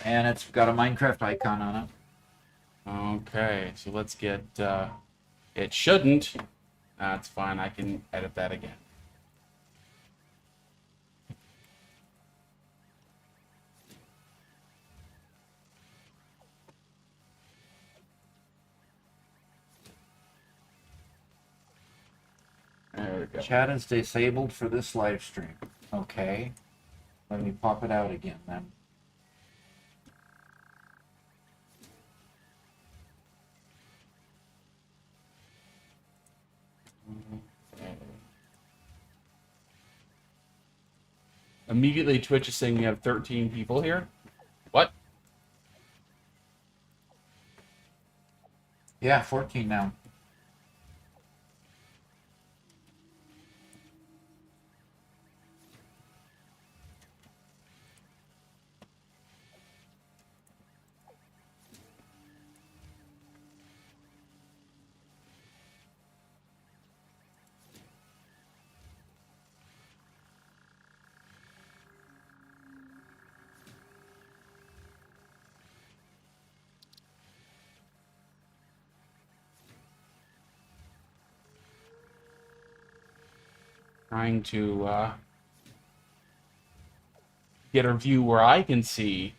and it's got a Minecraft icon on it. Okay, so let's get, it shouldn't. That's fine, I can edit that again. There we go. Chat is disabled for this live stream. Okay. Let me pop it out again then. Immediately, Twitch is saying we have 13 people here. What? Yeah, 14 now. Trying to get a view where I can see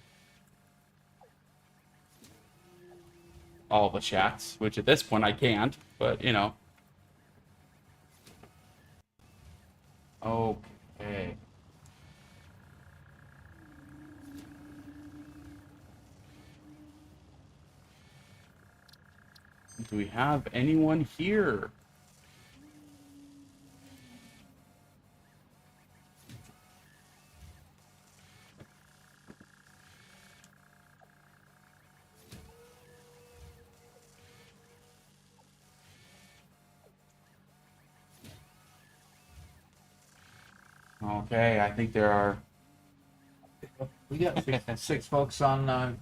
all the chats, which at this point I can't, but you know. Okay. Do we have anyone here? Okay, I think there are. We got six folks on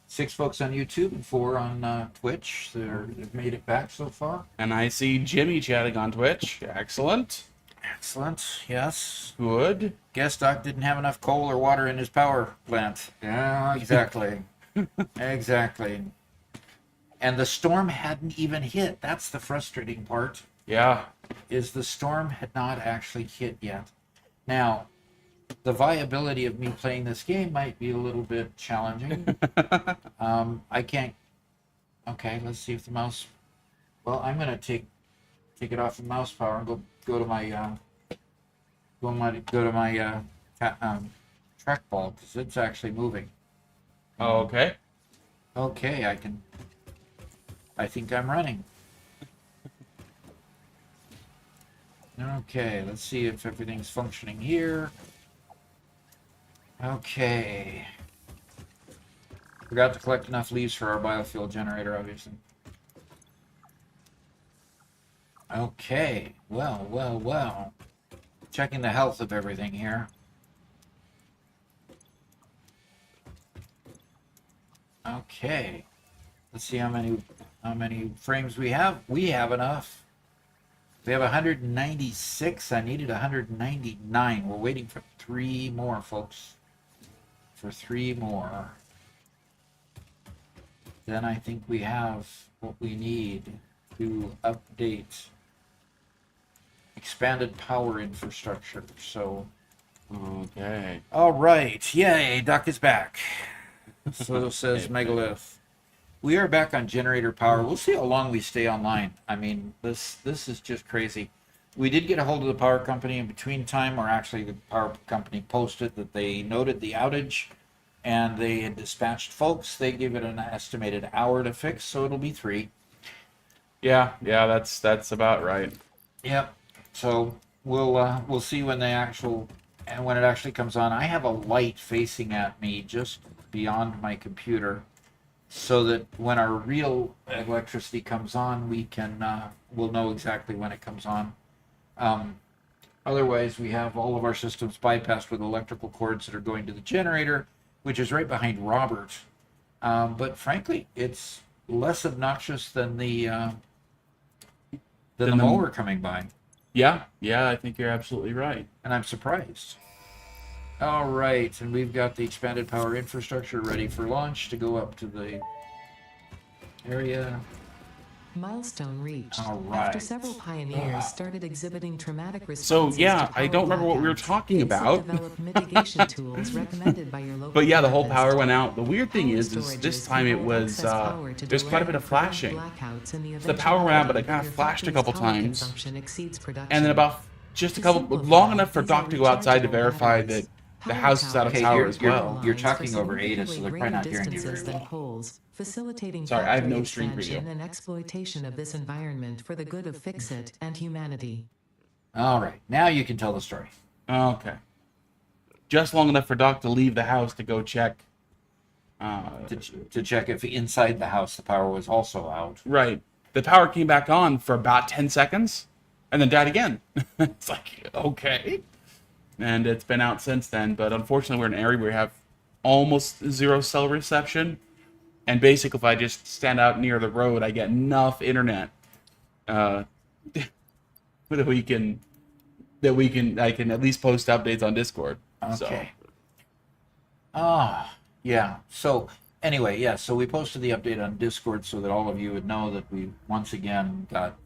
YouTube and 4 on Twitch. They've made it back so far. And I see Jimmy chatting on Twitch. Excellent. Excellent. Yes. Good. Guess Doc didn't have enough coal or water in his power plant. Yeah, exactly. Exactly. And the storm hadn't even hit. That's the frustrating part. Yeah. Is the storm had not actually hit yet. Now, the viability of me playing this game might be a little bit challenging. I can't. Okay, let's see if the mouse. Well, I'm gonna take it off the mouse power and go to my trackball because it's actually moving. Oh, okay. Okay, I think I'm running. Okay, let's see if everything's functioning here. Okay. Forgot to collect enough leaves for our biofuel generator, obviously. Okay, well. Checking the health of everything here. Okay. Let's see how many frames we have. We have enough. We have 196. I needed 199. We're waiting for 3 more, folks. For 3 more. Then I think we have what we need to update expanded power infrastructure. So, okay. All right. Yay, Duck is back. So says Megalith. We are back on generator power. We'll see how long we stay online. I mean, this is just crazy. We did get a hold of the power company in between time, or actually the power company posted that they noted the outage and they had dispatched folks. They gave it an estimated hour to fix, so it'll be 3. Yeah, that's about right. Yep. So we'll see when it actually comes on. I have a light facing at me just beyond my computer, so that when our real electricity comes on, we'll know exactly when it comes on. Otherwise, we have all of our systems bypassed with electrical cords that are going to the generator, which is right behind Robert. But frankly, it's less obnoxious than the mower coming by. Yeah, I think you're absolutely right. And I'm surprised. All right, and we've got the expanded power infrastructure ready for launch to go up to the area. Milestone reached. All After right. several pioneers started exhibiting traumatic So responses yeah, to I power don't remember what we were blackouts, talking ACE about. developed mitigation tools recommended by your local But yeah, the whole therapist. power went out. The weird thing Power is this storages time it provide was excess power to there's quite a delay bit or of prevent flashing. blackouts in the So the power went out, but eventuality it kind that of your flashed a factory's couple power times, consumption exceeds production. and then about just a To couple long simplify, enough for these are Doc to go outside to rechargeable verify batteries. that the Power house is out of towers Okay, power carry as you're well. power you're lines talking for over Ada, so significantly they're probably greater not hearing you very distances than well. poles, facilitating Sorry, I have factory no stream expansion preview. and exploitation of this environment for the good of Fix-It and humanity. All right, now you can tell the story. Okay. Just long enough for Doc to leave the house to go check. To check if inside the house the power was also out. Right. The power came back on for about 10 seconds and then died again. It's like, okay. And it's been out since then, but unfortunately we're in an area where we have almost zero cell reception. And basically if I just stand out near the road, I get enough internet that I can at least post updates on Discord. Okay. Yeah. So anyway, yeah. So we posted the update on Discord so that all of you would know that we once again got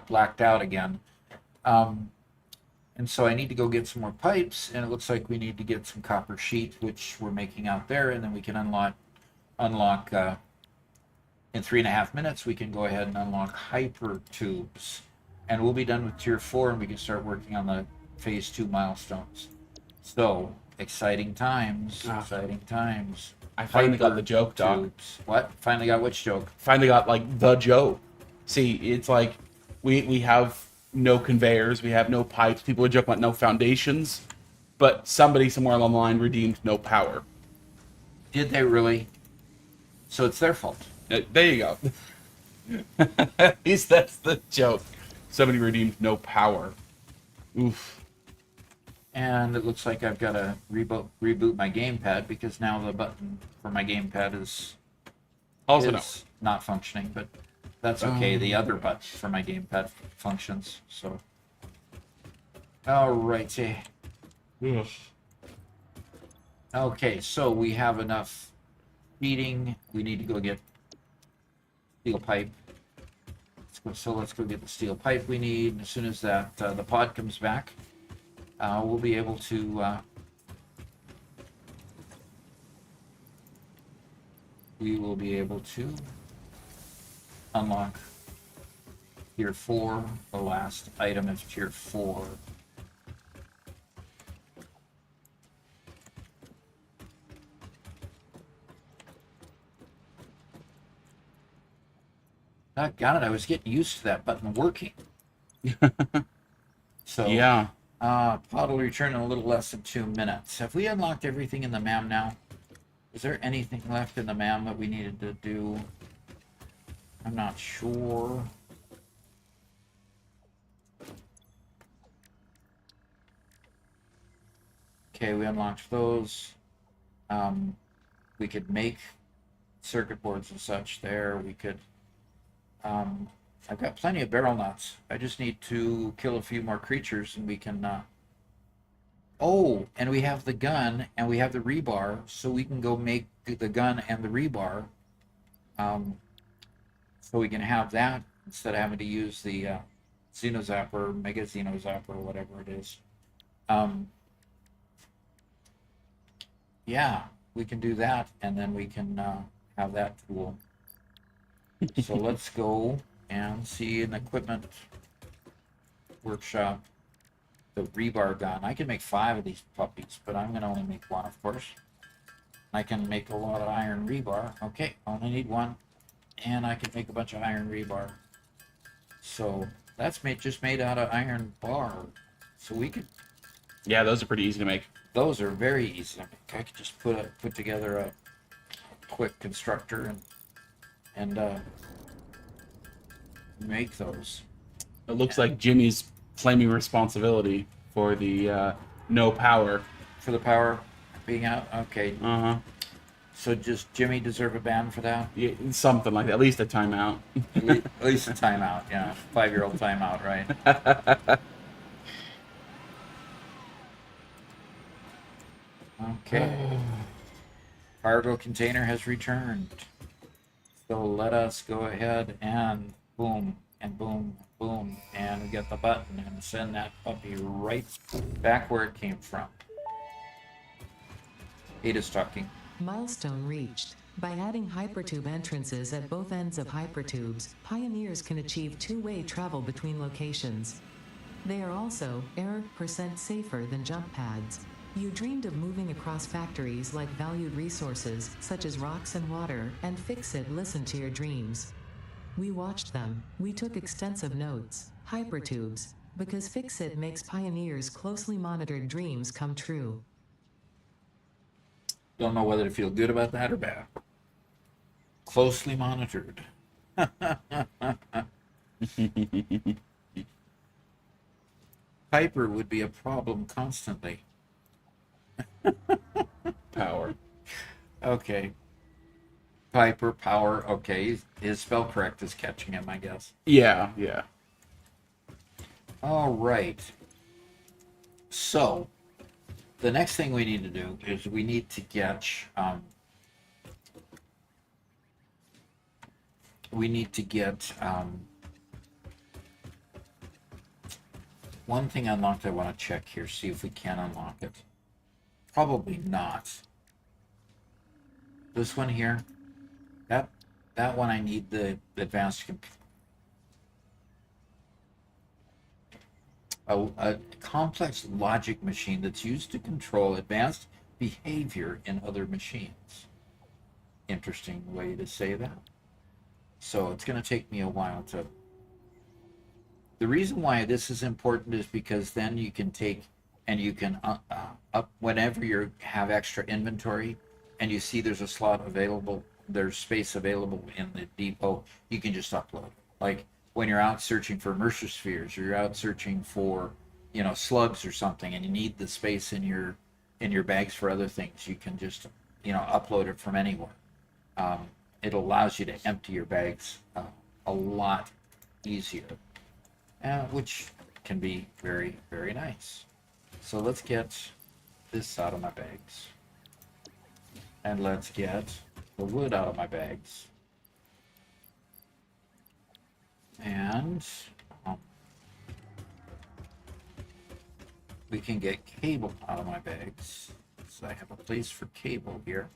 blacked out again. And so I need to go get some more pipes, and it looks like we need to get some copper sheet, which we're making out there, and then we can unlock in 3.5 minutes. We can go ahead and unlock hyper tubes, and we'll be done with tier 4, and we can start working on the phase 2 milestones. So exciting times! Exciting times. I finally got the joke, Doc. Tubes. What? Finally got which joke? Finally got like the joke. See, it's like we have no conveyors, we have no pipes. People are joking about no foundations, but somebody somewhere along the line redeemed no power. Did they really? So it's their fault. There you go. At least that's the joke. Somebody redeemed no power. Oof. And it looks like I've got to reboot my gamepad because now the button for my gamepad is not functioning. But that's okay. The other button for my gamepad functions. So, all righty. Okay, so we have enough feeding. We need to go get steel pipe. Let's go get the steel pipe we need. As soon as that the pod comes back, we'll be able to unlock tier 4. The last item is tier 4. Doggone it, I was getting used to that button working. So Yeah. pod will return in a little less than 2 minutes. Have we unlocked everything in the MAM now? Is there anything left in the MAM that we needed to do? I'm not sure. Okay, we unlocked those. We could make circuit boards and such there. We could I've got plenty of barrel nuts. I just need to kill a few more creatures and we can oh, and we have the gun and we have the rebar, so we can go make the gun and the rebar. So we can have that instead of having to use the Xenozapper, Mega Xenozapper, or whatever it is. Yeah, we can do that, and then we can have that tool. So let's go and see an equipment workshop. The rebar gun. I can make 5 of these puppies, but I'm going to only make 1, of course. I can make a lot of iron rebar. Okay, only need 1. And I can make a bunch of iron rebar. So that's just made out of iron bar. So we could... Yeah, those are pretty easy to make. Those are very easy to make. I could just put together a quick constructor and make those. It looks like Jimmy's claiming responsibility for the no power. For the power being out? Okay. Uh-huh. So does Jimmy deserve a ban for that? Yeah, something like that. At least a timeout. At least a timeout, yeah. 5-year-old timeout, right? Okay. Cargo container has returned. So let us go ahead and boom, and boom, boom, and get the button and send that puppy right back where it came from. Ada's talking. Milestone reached. By adding hypertube entrances at both ends of hypertubes, pioneers can achieve two-way travel between locations. They are also % safer than jump pads. You dreamed of moving across factories like valued resources, such as rocks and water, and Fixit listened to your dreams. We watched them. We took extensive notes. Hypertubes. Because Fixit makes pioneers' closely monitored dreams come true. Don't know whether to feel good about that or bad. Closely monitored. Piper would be a problem constantly. Power. Okay. Piper, power, okay. His spell correct is catching him, I guess. Yeah, yeah. All right. So, the next thing we need to do is we need to get one thing unlocked. I want to check here, see if we can unlock it. Probably not. This one here, that one I need the advanced a complex logic machine that's used to control advanced behavior in other machines. Interesting way to say that. So it's going to take me a while to... The reason why this is important is because then you can take and you can up whenever you have extra inventory and you see there's a slot available, there's space available in the depot, you can just upload it. Like when you're out searching for Mercer spheres, or you're out searching for, slugs or something, and you need the space in your bags for other things, you can just, upload it from anywhere. It allows you to empty your bags a lot easier, which can be very, very nice. So let's get this out of my bags. And let's get the wood out of my bags. And we can get cable out of my bags. So I have a place for cable here.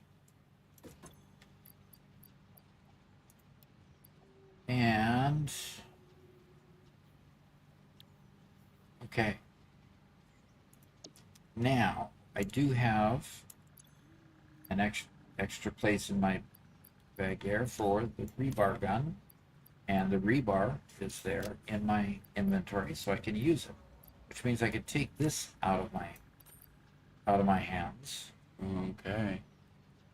And okay. Now I do have an extra place in my bag there for the rebar gun, and the rebar is there in my inventory, so I can use it, which means I could take this out of my hands. Okay.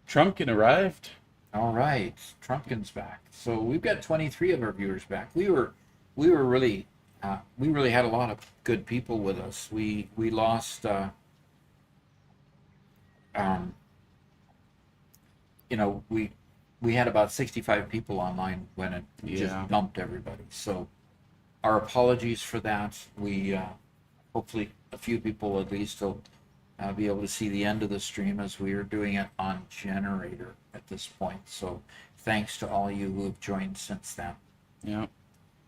Trumpkin arrived. All right, Trumpkin's back. So we've got 23 of our viewers back. We really had a lot of good people with us. We lost we had about 65 people online when it just dumped everybody. So our apologies for that. We hopefully a few people at least will be able to see the end of the stream, as we are doing it on Generator at this point. So thanks to all you who have joined since then. Yeah.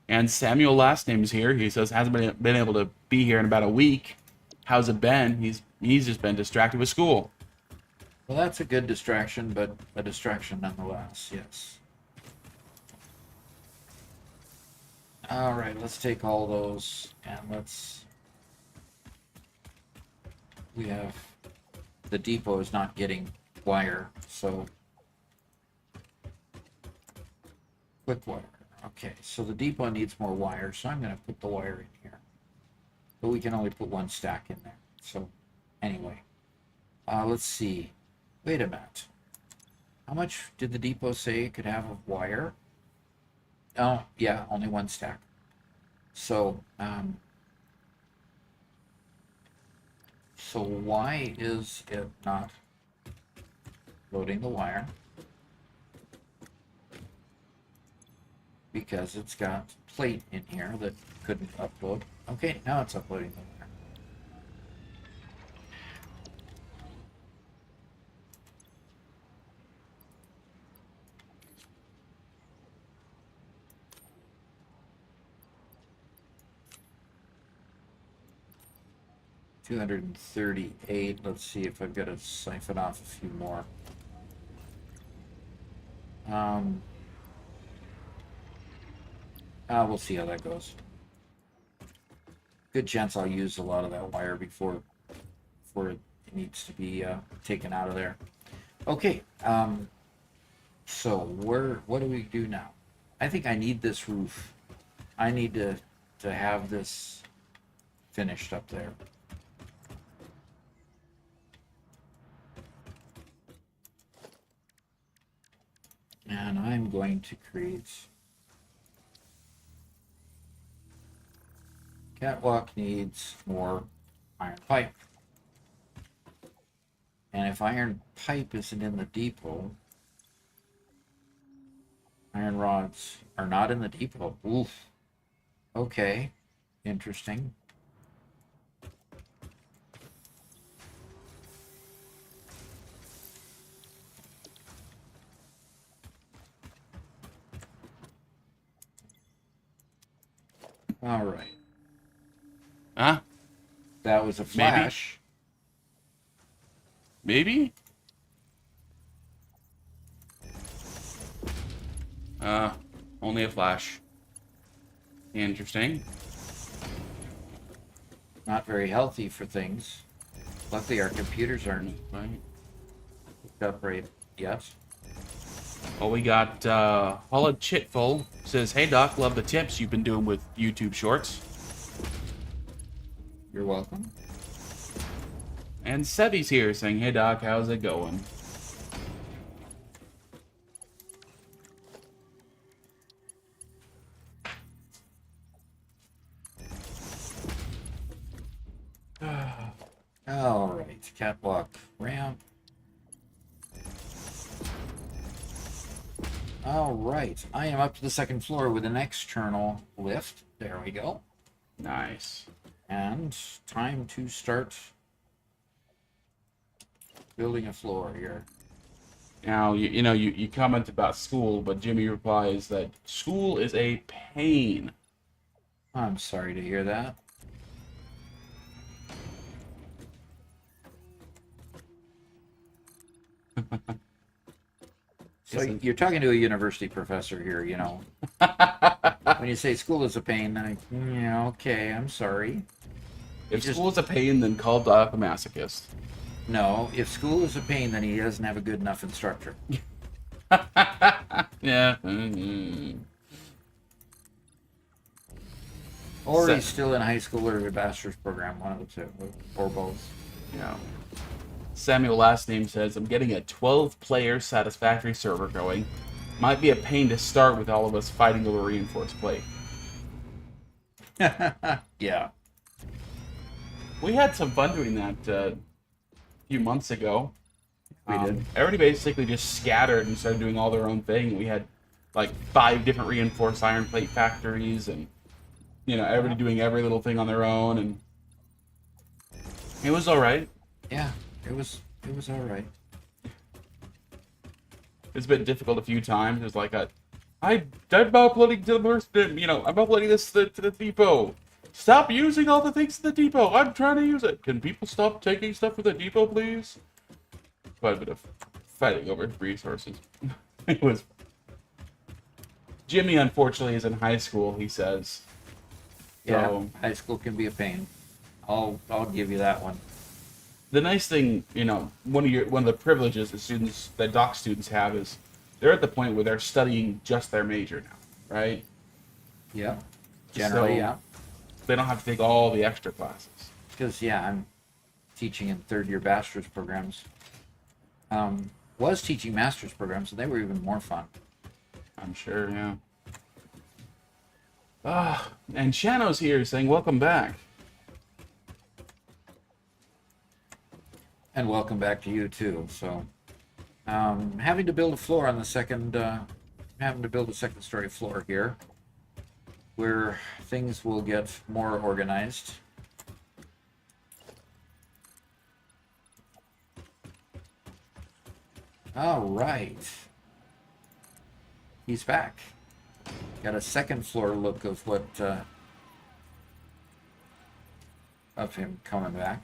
And Samuel last name's here. He says hasn't been able to be here in about a week. How's it been? He's just been distracted with school. Well, that's a good distraction, but a distraction nonetheless, yes. All right, let's take all those, and we have, the depot is not getting wire, so quick wire. Okay, so the depot needs more wire, so I'm going to put the wire in here. But we can only put one stack in there. So anyway, let's see. Wait a minute. How much did the depot say it could have of wire? Oh, yeah, only one stack. So, so why is it not loading the wire? Because it's got plate in here that couldn't upload. Okay, now it's uploading the wire. 238. Let's see if I've got to siphon off a few more. We'll see how that goes. Good chance I'll use a lot of that wire before it needs to be taken out of there. Okay. So what do we do now? I think I need this roof. I need to have this finished up there. And I'm going to create catwalk needs more iron pipe. And if iron pipe isn't in the depot, iron rods are not in the depot. Oof. Okay. Interesting. All right. Huh? That was a flash. Maybe? Only a flash. Interesting. Not very healthy for things. Luckily, our computers aren't Right. hooked up right yet. Well, we got Holla Chitful says, "Hey Doc, love the tips you've been doing with YouTube Shorts." You're welcome. And Sevy's here saying, "Hey Doc, how's it going?" All right, catwalk ramp. All right, I am up to the second floor with an external lift. There we go. Nice. And time to start building a floor here. Now, you comment about school, but Jimmy replies that school is a pain. I'm sorry to hear that. So you're talking to a university professor here, you know. When you say school is a pain, yeah, okay, I'm sorry. If school is a pain, then call Doc a masochist. No, if school is a pain, then he doesn't have a good enough instructor. Yeah. Mm-hmm. Or he's still in high school or a bachelor's program, one of the two, or both. Yeah. Samuel last name says, "I'm getting a 12-player Satisfactory server going. Might be a pain to start with all of us fighting over reinforced plate." Yeah. We had some fun doing that a few months ago. We did. Everybody basically just scattered and started doing all their own thing. We had like 5 different reinforced iron plate factories, and everybody doing every little thing on their own, and it was all right. Yeah, it was all right. It's been difficult a few times. It's like I'm uploading to the I'm uploading this to the depot. Stop using all the things in the depot. I'm trying to use it. Can people stop taking stuff from the depot, please? Quite a bit of fighting over resources. It was. Jimmy, unfortunately, is in high school. He says. Yeah, So, high school can be a pain. I'll give you that one. the nice thing, one of the privileges that doc students have is they're at the point where they're studying just their major now, right? Yeah. Generally, So, yeah. They don't have to take all the extra classes. Because, yeah, I'm teaching in third-year bachelor's programs. Was teaching master's programs, and they were even more fun. I'm sure, yeah. And Shano's here saying, "Welcome back." And welcome back to you, too. So, having to build a floor on the second, having to build a second-story floor here, where things will get more organized. All right. He's back. Got a second floor look of what, of him coming back.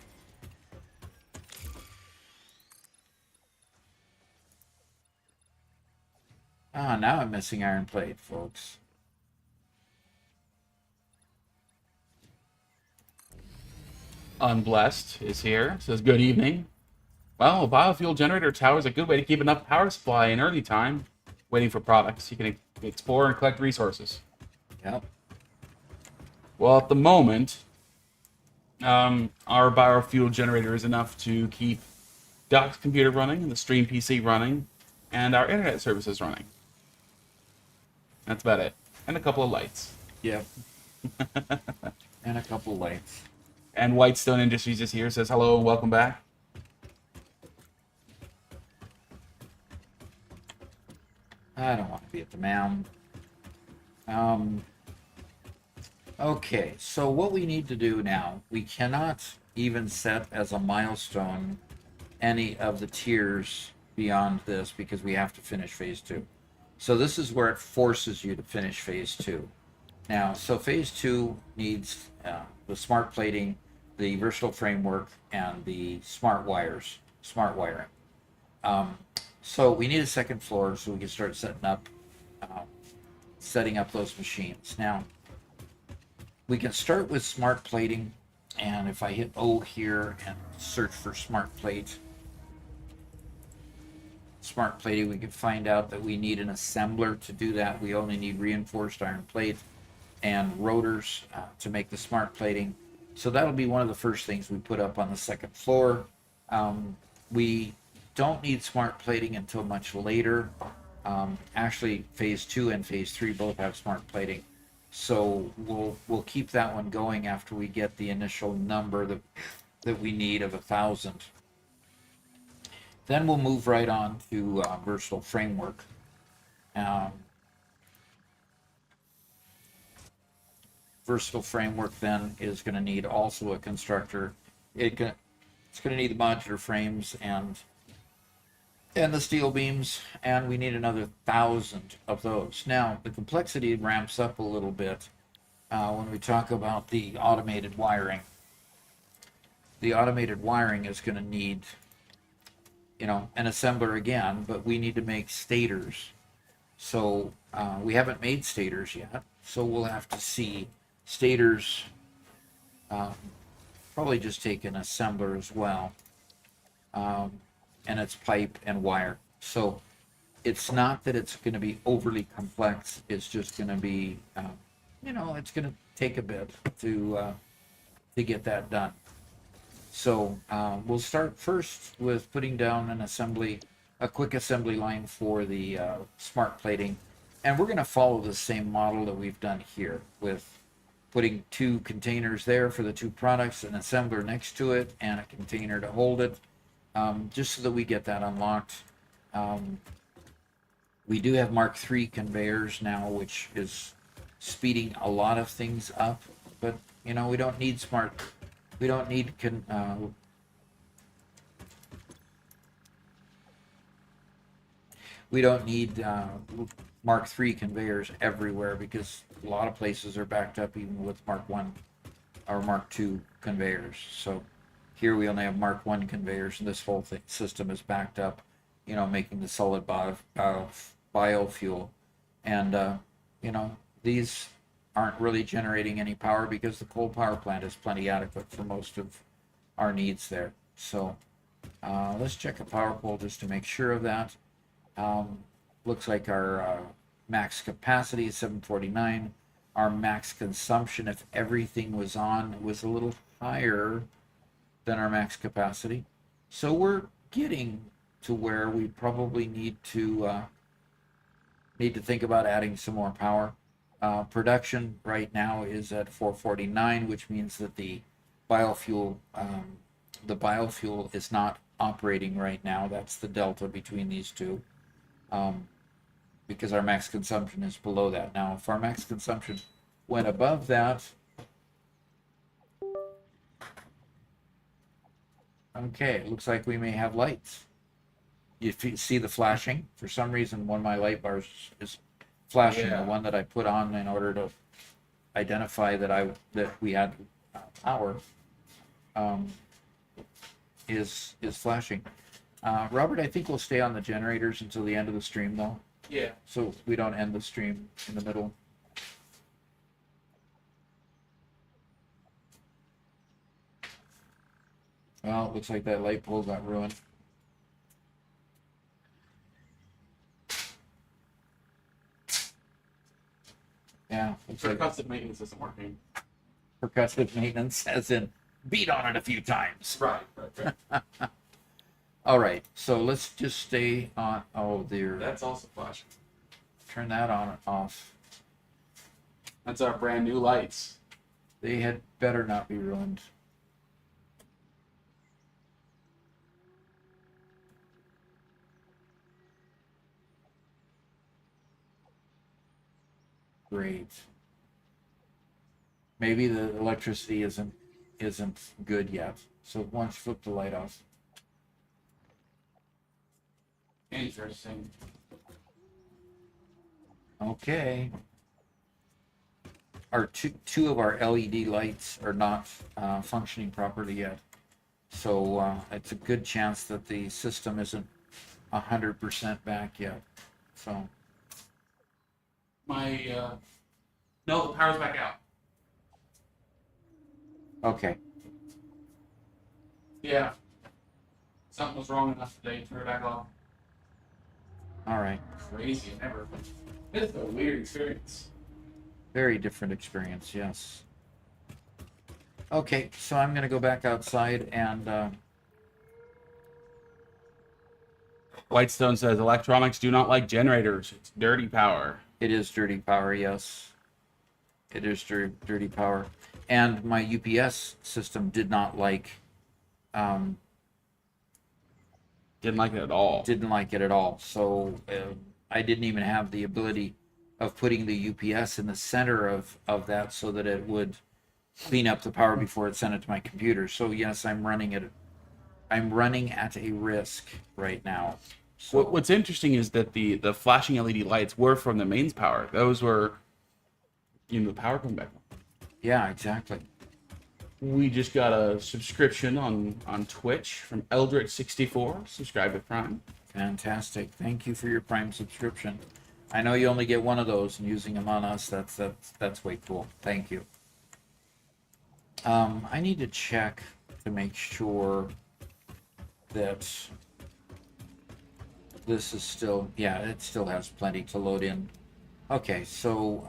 Ah, now I'm missing iron plate, folks. Unblessed is here. Says, good evening. Well, a biofuel generator tower is a good way to keep enough power supply in early time, waiting for products. You can explore and collect resources. Yep. Well, at the moment, our biofuel generator is enough to keep Doc's computer running, the Stream PC running, and our internet services running. That's about it. And a couple of lights. Yep. And a couple lights. And Whitestone Industries is here, says hello and welcome back. I don't want to be at the mound. Okay, so what we need to do now, we cannot even set as a milestone any of the tiers beyond this because we have to finish phase 2. So this is where it forces you to finish phase 2. Now, so phase 2 needs the smart plating, the versatile framework, and the smart wires, smart wiring. So we need a second floor so we can start setting up those machines. Now, we can start with smart plating, and if I hit O here and search for smart plating, we can find out that we need an assembler to do that. We only need reinforced iron plate and rotors to make the smart plating. So that'll be one of the first things we put up on the second floor. We don't need smart plating until much later. Actually, phase 2 and phase 3 both have smart plating. So we'll keep that one going after we get the initial number that we need of 1,000. Then we'll move right on to versatile framework. Versatile framework then is going to need also a constructor. It's going to need the modular frames and the steel beams, and we need another 1,000 of those. Now, the complexity ramps up a little bit when we talk about the automated wiring. The automated wiring is going to need, an assembler again, but we need to make stators. So we haven't made stators yet, so we'll have to see stators. Probably just take an assembler as well. And it's pipe and wire. So it's not that it's going to be overly complex. It's just going to be, it's going to take a bit to get that done. So we'll start first with putting down a quick assembly line for the smart plating. And we're going to follow the same model that we've done here with putting 2 containers there for the 2 products, an assembler next to it, and a container to hold it. Just so that we get that unlocked. We do have Mark III conveyors now, which is speeding a lot of things up, but we don't need Mark III conveyors everywhere because a lot of places are backed up even with Mark I or Mark II conveyors. So here we only have Mark I conveyors, and this whole system is backed up, making the solid biofuel. And, these aren't really generating any power because the coal power plant is plenty adequate for most of our needs there. So let's check a power pole just to make sure of that. Looks like our max capacity is 749. Our max consumption, if everything was on, was a little higher than our max capacity. So we're getting to where we probably need to think about adding some more power. Production right now is at 449, which means that the biofuel is not operating right now. That's the delta between these two, because our max consumption is below that. Now, if our max consumption went above that, okay, it looks like we may have lights. You see the flashing? For some reason, one of my light bars is flashing. Yeah. The one that I put on in order to identify that we had power is flashing. Robert, I think we'll stay on the generators until the end of the stream, though. Yeah. so we don't end the stream in the middle. Well, it looks like that light pole got ruined. Yeah, looks like Percussive maintenance isn't working. percussive maintenance, as in beat on it a few times. Right. All right, so let's just stay on. Oh, there. That's also flashing. Turn that on and off. That's our brand new lights. They had better not be ruined. Great. Maybe the electricity isn't good yet. So why don't you flip the light off? Interesting. Okay. Our two of our LED lights are not functioning properly yet. So it's a good chance that the system isn't 100% back yet. So My no, the power's back out. okay. Yeah. Something was wrong enough today. Turn it back off. All right. Crazy. Never. It's a weird experience. Very different experience, yes. Okay, so I'm going to go back outside and Whitestone says electronics do not like generators. It's dirty power. it is dirty power, yes. It is dirty power. And my UPS system did not like, Didn't like it at all. didn't like it at all. So I didn't even have the ability of putting the UPS in the center of that so that it would clean up the power before it sent it to my computer. So yes, I'm running at a risk right now. So What's interesting is that the flashing LED lights were from the mains power. Those were, the power coming back on. yeah, exactly. We just got a subscription on Twitch from Eldritch64. Subscribe with Prime. Fantastic. Thank you for your Prime subscription. I know you only get one of those, and using them on us, that's way cool. Thank you. I need to check to make sure that this is still, yeah, it still has plenty to load in. Okay, so,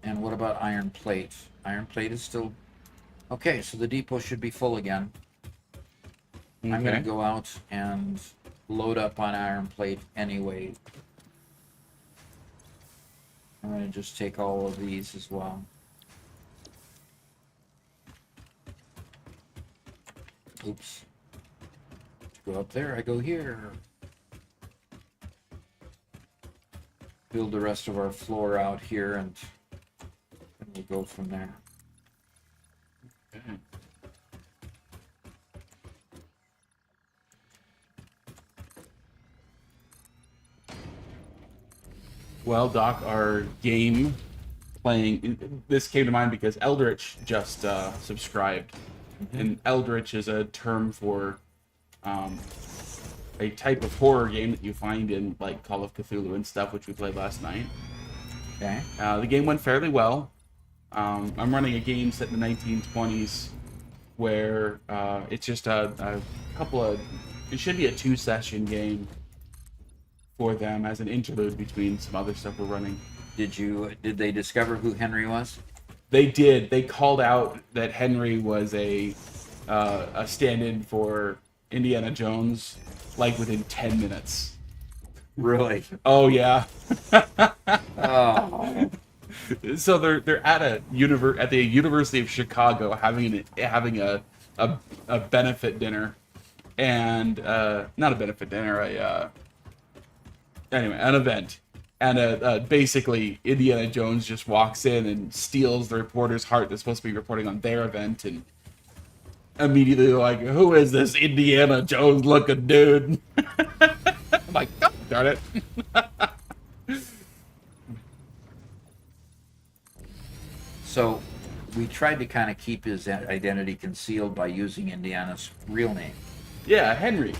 and what about iron plate? Iron plate is still, okay, so the depot should be full again. I'm going Okay. to go out and load up on iron plate anyway. I'm going to just take all of these as well. Oops. To go up there, I go here. Build the rest of our floor out here and we'll go from there. Okay. Well, Doc, our game playing, this came to mind because Eldritch just subscribed. And Eldritch is a term for a type of horror game that you find in like Call of Cthulhu and stuff, which we played last night. Okay. The game went fairly well. I'm running a game set in the 1920s where it's just a couple of, it should be a 2-session game for them as an interlude between some other stuff we're running. Did they discover who Henry was? They did. They called out that Henry was a stand-in for Indiana Jones, like within 10 minutes. Really? Oh yeah. Oh. So they're at at the University of Chicago having a benefit dinner, and not a benefit dinner, anyway, an event. And basically, Indiana Jones just walks in and steals the reporter's heart that's supposed to be reporting on their event, and immediately they're like, "Who is this Indiana Jones looking dude?" I'm like, "Oh, darn it!" So we tried to kind of keep his identity concealed by using Indiana's real name. Yeah, Henry.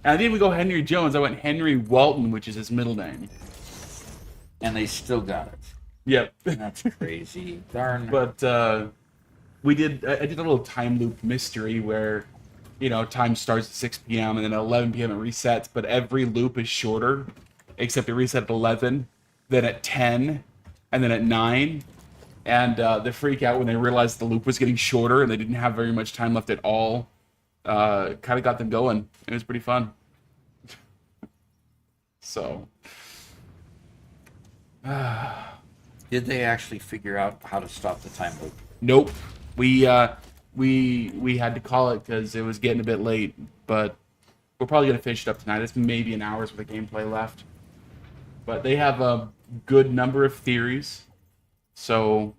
And I didn't even go Henry Jones. I went Henry Walton, which is his middle name. And they still got it. Yep. That's crazy. Darn. But I did a little time loop mystery where, time starts at 6 p.m. and then at 11 p.m. it resets, but every loop is shorter, except it reset at 11, then at 10, and then at 9. And they freak out when they realized the loop was getting shorter and they didn't have very much time left at all. Kind of got them going. It was pretty fun. So. Did they actually figure out how to stop the time loop? Nope. We had to call it because it was getting a bit late, but we're probably gonna finish it up tonight. It's maybe an hour's worth of gameplay left. But they have a good number of theories. So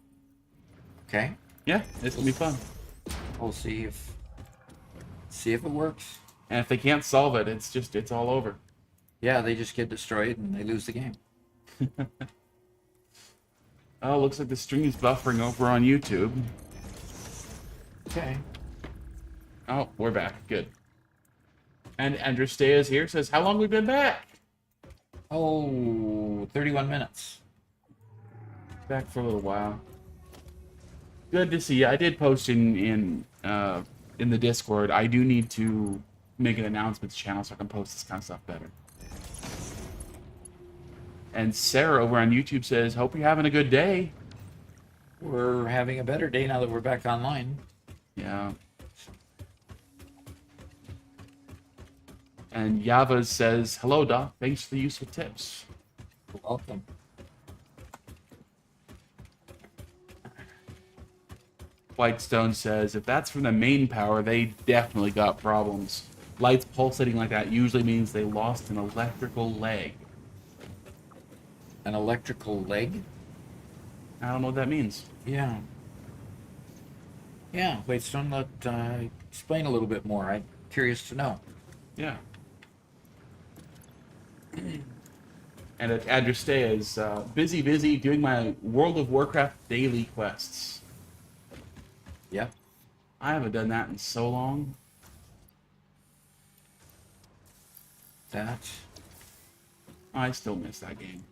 Okay. yeah, it's gonna be fun. We'll see if it works. And if they can't solve it, it's all over. Yeah, they just get destroyed and they lose the game. Oh, looks like the stream is buffering over on YouTube. Okay. Oh, we're back. Good. And Andrestea is here. Says, how long we been back? Oh, 31 minutes. Back for a little while. Good to see you. I did post in the Discord. I do need to make an announcements channel so I can post this kind of stuff better. And Sarah over on YouTube says, hope you're having a good day. We're having a better day now that we're back online. Yeah. And Yava says, hello, Doc. Thanks for the useful tips. You're welcome. Whitestone says, if that's from the main power, they definitely got problems. Lights pulsating like that usually means they lost an electrical leg. An electrical leg? I don't know what that means. Yeah. Yeah, Waitstone, let explain a little bit more. I'm curious to know. Yeah. And Adrestea is busy doing my World of Warcraft daily quests. Yep. I haven't done that in so long. That. I still miss that game.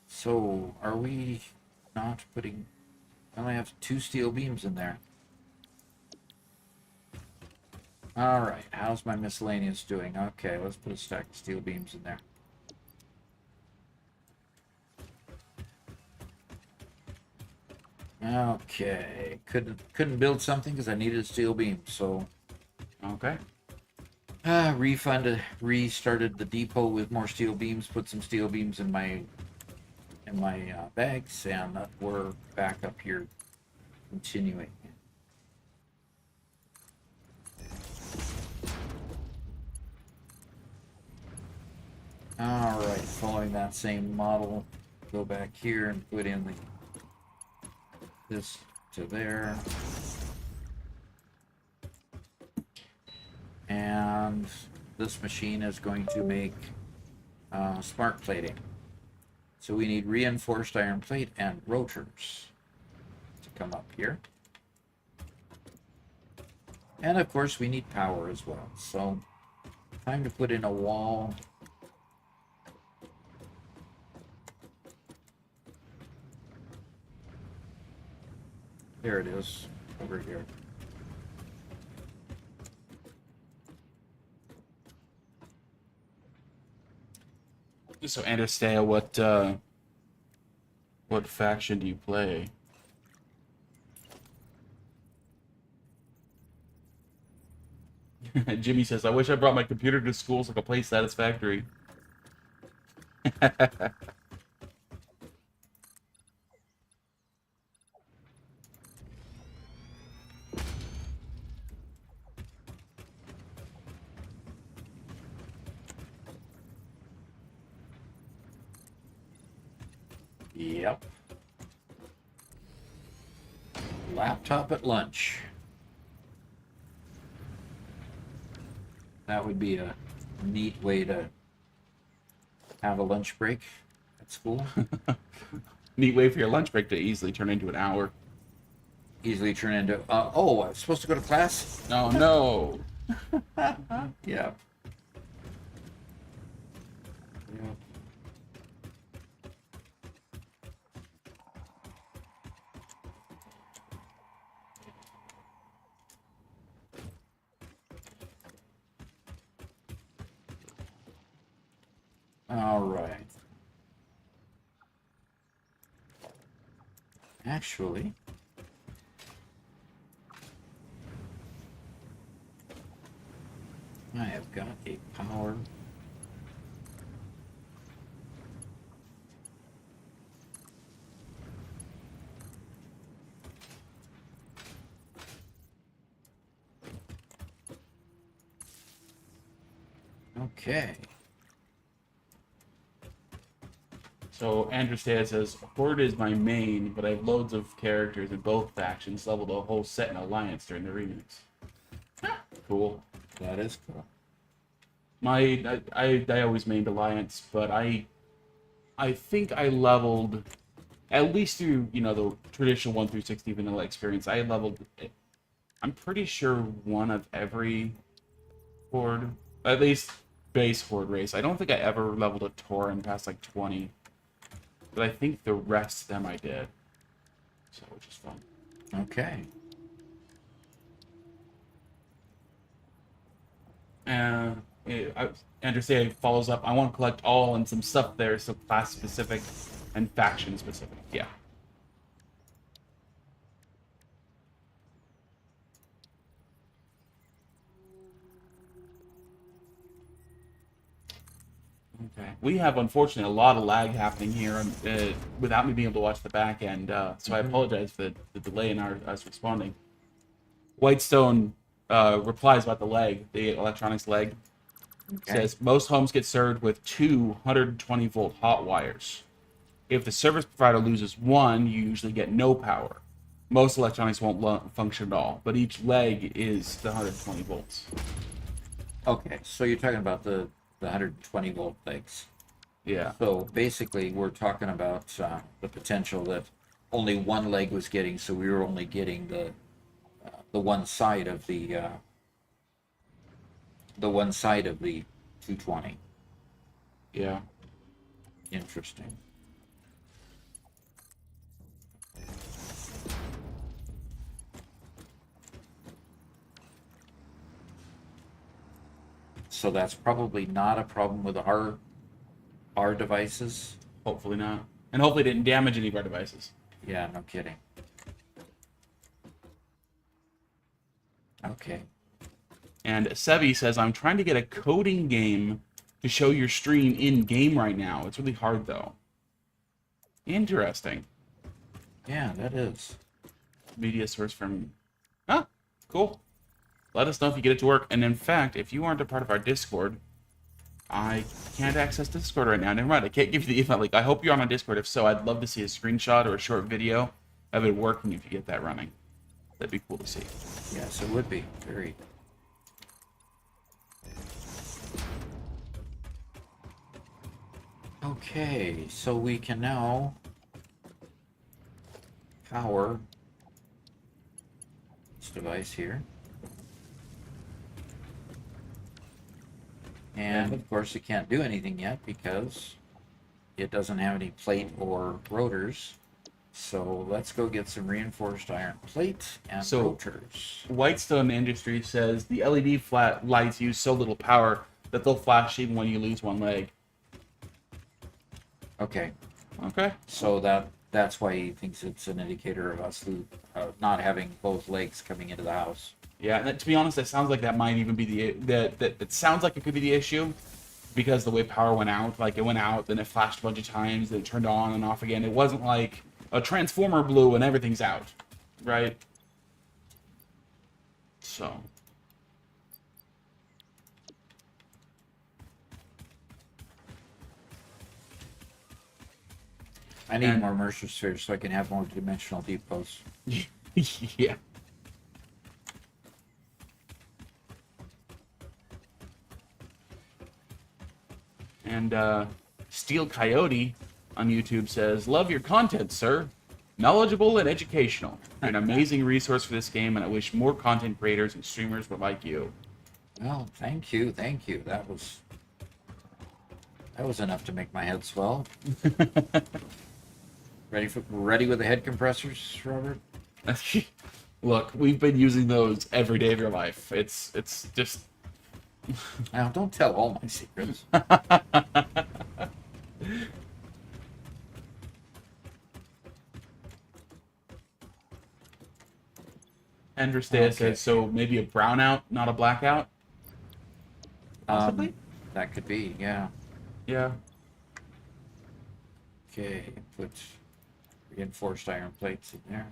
So, are we not putting... I only have 2 steel beams in there. Alright, how's my miscellaneous doing? Okay, let's put a stack of steel beams in there. Okay, couldn't build something because I needed a steel beam, so... Okay. Restarted the depot with more steel beams, put some steel beams in my bags, and we're back up here continuing. Alright, following that same model, go back here and put in this to there. And this machine is going to make smart plating. So we need reinforced iron plate and rotors to come up here. And of course we need power as well. So time to put in a wall. There it is, over here. So, Andrestea, what faction do you play? Jimmy says, I wish I brought my computer to school so I could play Satisfactory. Yep. Laptop at lunch. That would be a neat way to have a lunch break at school. Neat way for your lunch break to easily turn into an hour. easily turn into. Oh, I was supposed to go to class. Oh no. Yeah. All right. Actually, I have got a power. Okay. So Andrew says, Horde is my main, but I have loads of characters in both factions, leveled a whole set in Alliance during the remix. Cool. That is cool. I always mained Alliance, but I think I leveled at least through the traditional 1 through 60 vanilla experience. I leveled, I'm pretty sure one of every Horde, at least base Horde race. I don't think I ever leveled a Tauren past like 20, but I think the rest of them I did. So which is fun. Okay. Andrew say follows up. I want to collect all and some stuff there, so class specific and faction specific. Yeah. Okay. We have unfortunately a lot of lag happening here without me being able to watch the back end, so I apologize for the delay in us responding. Whitestone replies about the lag, the electronics lag. Okay. Says most homes get served with 220 volt hot wires. If the service provider loses one, you usually get no power. Most electronics won't function at all, but each leg is the 120 volts. Okay, so you're talking about the 120 volt legs. Yeah. So basically, we're talking about the potential that only one leg was getting, so we were only getting the one side of the 220. Yeah. Interesting. So that's probably not a problem with our devices. Hopefully not. And hopefully it didn't damage any of our devices. Yeah, no kidding. Okay. And Sevi says, I'm trying to get a coding game to show your stream in game right now. It's really hard though. Interesting. Yeah, that is. Media source from... Huh, cool. Let us know if you get it to work. And in fact, if you aren't a part of our Discord, I can't access Discord right now. Never mind, I can't give you the email link. I hope you're on my Discord. If so, I'd love to see a screenshot or a short video of it working if you get that running. That'd be cool to see. Yes, it would be. Very. Okay, so we can now power this device here. And of course it can't do anything yet because it doesn't have any plate or rotors. So let's go get some reinforced iron plate and rotors. Whitestone Industries says the LED flat lights use so little power that they'll flash even when you lose one leg. Okay. Okay. So that's why he thinks it's an indicator of us not having both legs coming into the house. Yeah, and to be honest, that sounds like that might even be that it sounds like it could be the issue, because the way power went out, like it went out, then it flashed a bunch of times, then it turned on and off again. It wasn't like a transformer blew and everything's out, right? So. I need more Mercer spheres so I can have more dimensional depots. Yeah. And Steel Coyote on YouTube says, love your content, sir. knowledgeable and educational. You're an amazing resource for this game, and I wish more content creators and streamers were like you. Well, thank you. That was enough to make my head swell. Ready with the head compressors, Robert? Look, we've been using those every day of your life. It's just. Now, don't tell all my secrets. Andrestea Okay. says, so maybe a brownout, not a blackout? Possibly? That could be, yeah. Yeah. Okay, put reinforced iron plates in there.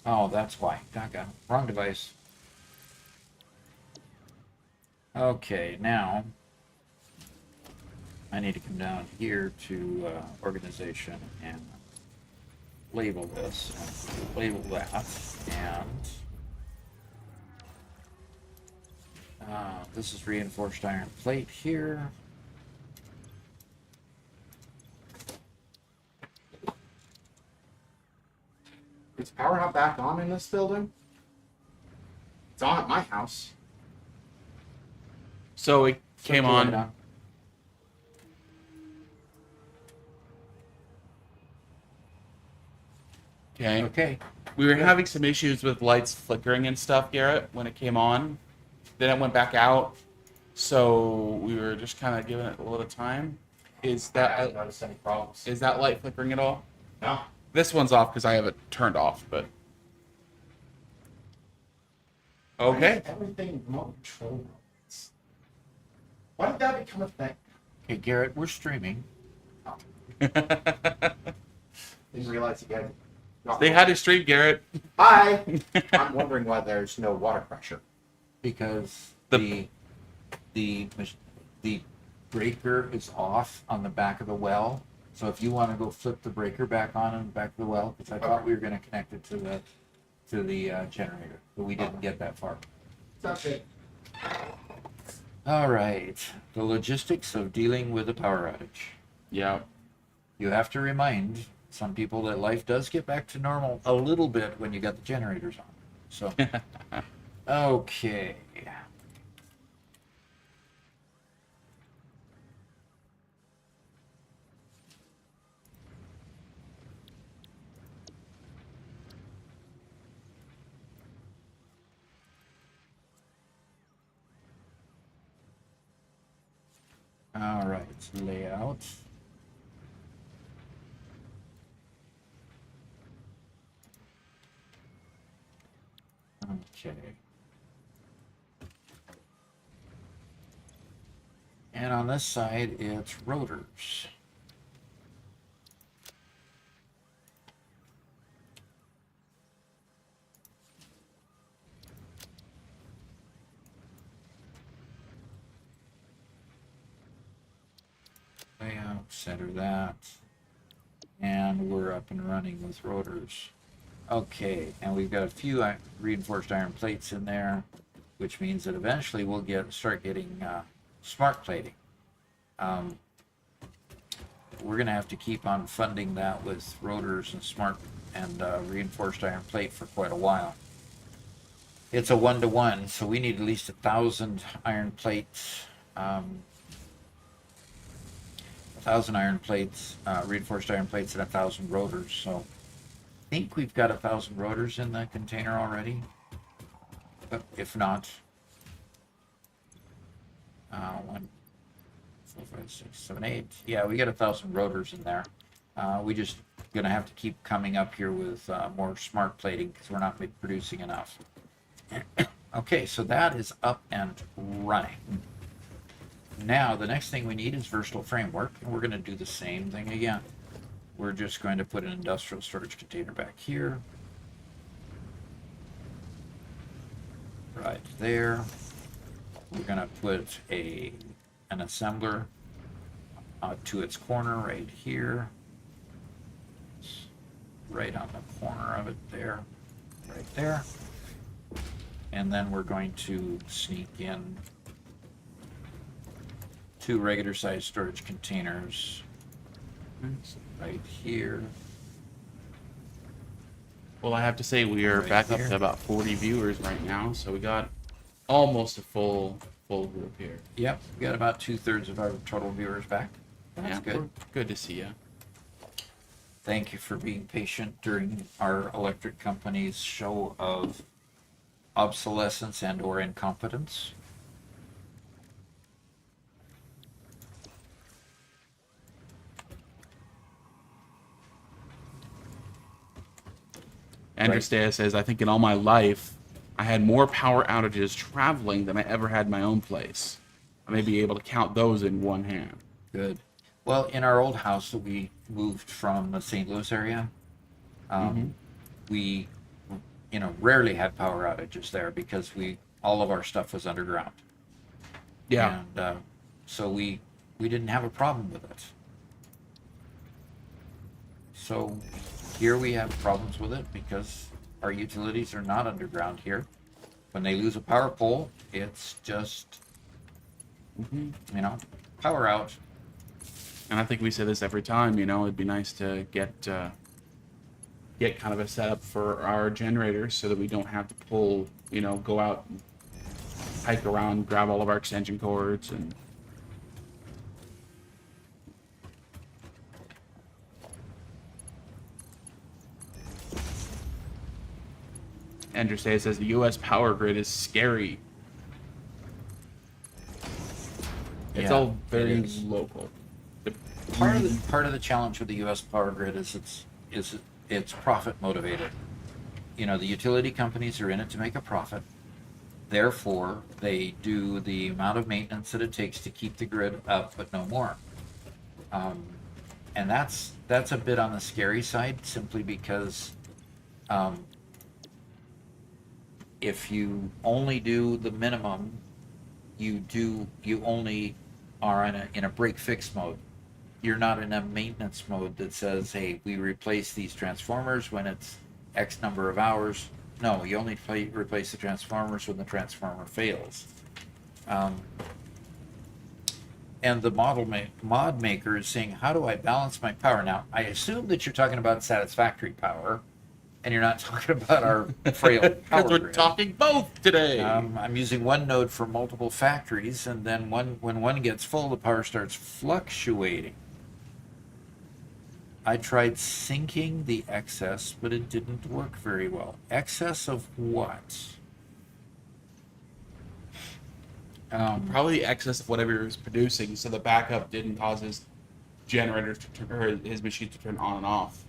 Oh, that's why. Doggone. Wrong device. Okay, now I need to come down here to organization and label this, and label that, and this is reinforced iron plate here. Is power not back on in this building? It's on at my house. So it came Flip the light on. Okay. Okay. We were having some issues with lights flickering and stuff, Garrett, when it came on. Then it went back out. So we were just kind of giving it a little time. I haven't noticed any problems. Is that light flickering at all? No. This one's off because I have it turned off, but. Okay. Everything remote control robots. Why did that become a thing? Okay, Garrett, we're streaming. Didn't realize you guys. They had to stream, Garrett. Hi. I'm wondering why there's no water pressure. Because The- the breaker is off on the back of the well. So if you want to go flip the breaker back on the back of the well, because I thought we were going to connect it to the generator, but we didn't get that far. That's it. All right, the logistics of dealing with a power outage. Yeah. You have to remind some people that life does get back to normal a little bit when you got the generators on. So, okay. All right, layout. Okay. And on this side, it's rotors. Layout, center that. And we're up and running with rotors. Okay, and we've got a few reinforced iron plates in there, which means that eventually we'll start getting smart plating. We're going to have to keep on funding that with rotors and reinforced iron plate for quite a while. It's a 1-to-1, so we need at least 1,000 iron plates. 1,000 iron plates, reinforced iron plates, and 1,000 rotors. So I think we've got 1,000 rotors in the container already. But if not, 1, 4, 5, 6, 7, 8. Yeah, we got 1,000 rotors in there. We just gonna have to keep coming up here with more smart plating because we're not producing enough. Okay, so that is up and running. Now, the next thing we need is versatile framework, and we're going to do the same thing again. We're just going to put an industrial storage container back here. Right there. We're going to put an assembler to its corner right here. Right on the corner of it there. Right there. And then we're going to sneak in 2 regular size storage containers right here. Well, I have to say we are Right back up there. to about 40 viewers right now, so we got almost a full group here. Yep, we got about 2/3 of our total viewers back. That's Yeah, good. we're good to see you. Thank you for being patient during our electric company's show of obsolescence and or incompetence. Andrestea says, I think in all my life, I had more power outages traveling than I ever had in my own place. I may be able to count those in one hand. Good. Well, in our old house that we moved from the St. Louis area, we, rarely had power outages there because all of our stuff was underground. Yeah. And so we didn't have a problem with it. So here we have problems with it because our utilities are not underground here. When they lose a power pole, it's just, power out. And I think we say this every time, it'd be nice to get kind of a setup for our generators so that we don't have to pull, go out and hike around, grab all of our extension cords and Andrew says the U.S. power grid is scary. It's Yeah, all very it is. local. Part of the challenge with the U.S. power grid is it's profit motivated. The utility companies are in it to make a profit. Therefore, they do the amount of maintenance that it takes to keep the grid up, but no more. And that's a bit on the scary side, simply because if you only do the minimum, you only are in a break fix mode. You're not in a maintenance mode that says, hey, we replace these transformers when it's X number of hours. No, you only replace the transformers when the transformer fails. And the mod maker is saying, how do I balance my power? Now, I assume that you're talking about Satisfactory power, and you're not talking about our frail power Because we're grid. talking both today. I'm using one node for multiple factories, and then when one gets full, the power starts fluctuating. I tried syncing the excess, but it didn't work very well. Excess of what? Probably excess of whatever he was producing, so the backup didn't cause his generators to turn, or his machines to turn on and off.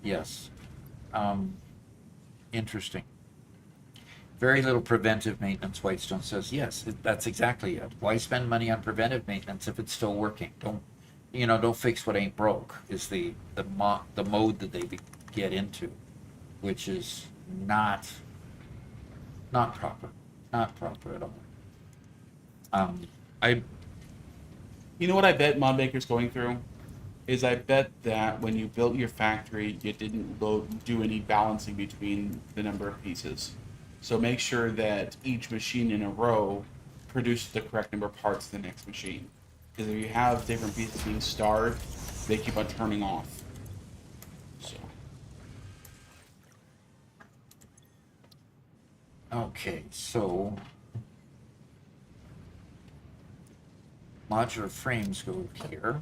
Yes. Interesting. Very little preventive maintenance, Whitestone says. Yes, that's exactly it. Why spend money on preventive maintenance if it's still working? Don't fix what ain't broke is the mode that they get into, which is not proper. Not proper at all. You know what I bet ModMaker's going through? Is I bet that when you built your factory, you didn't do any balancing between the number of pieces. So make sure that each machine in a row produces the correct number of parts to the next machine. Because if you have different pieces being starved, they keep on turning off. So. Okay, so modular frames go here.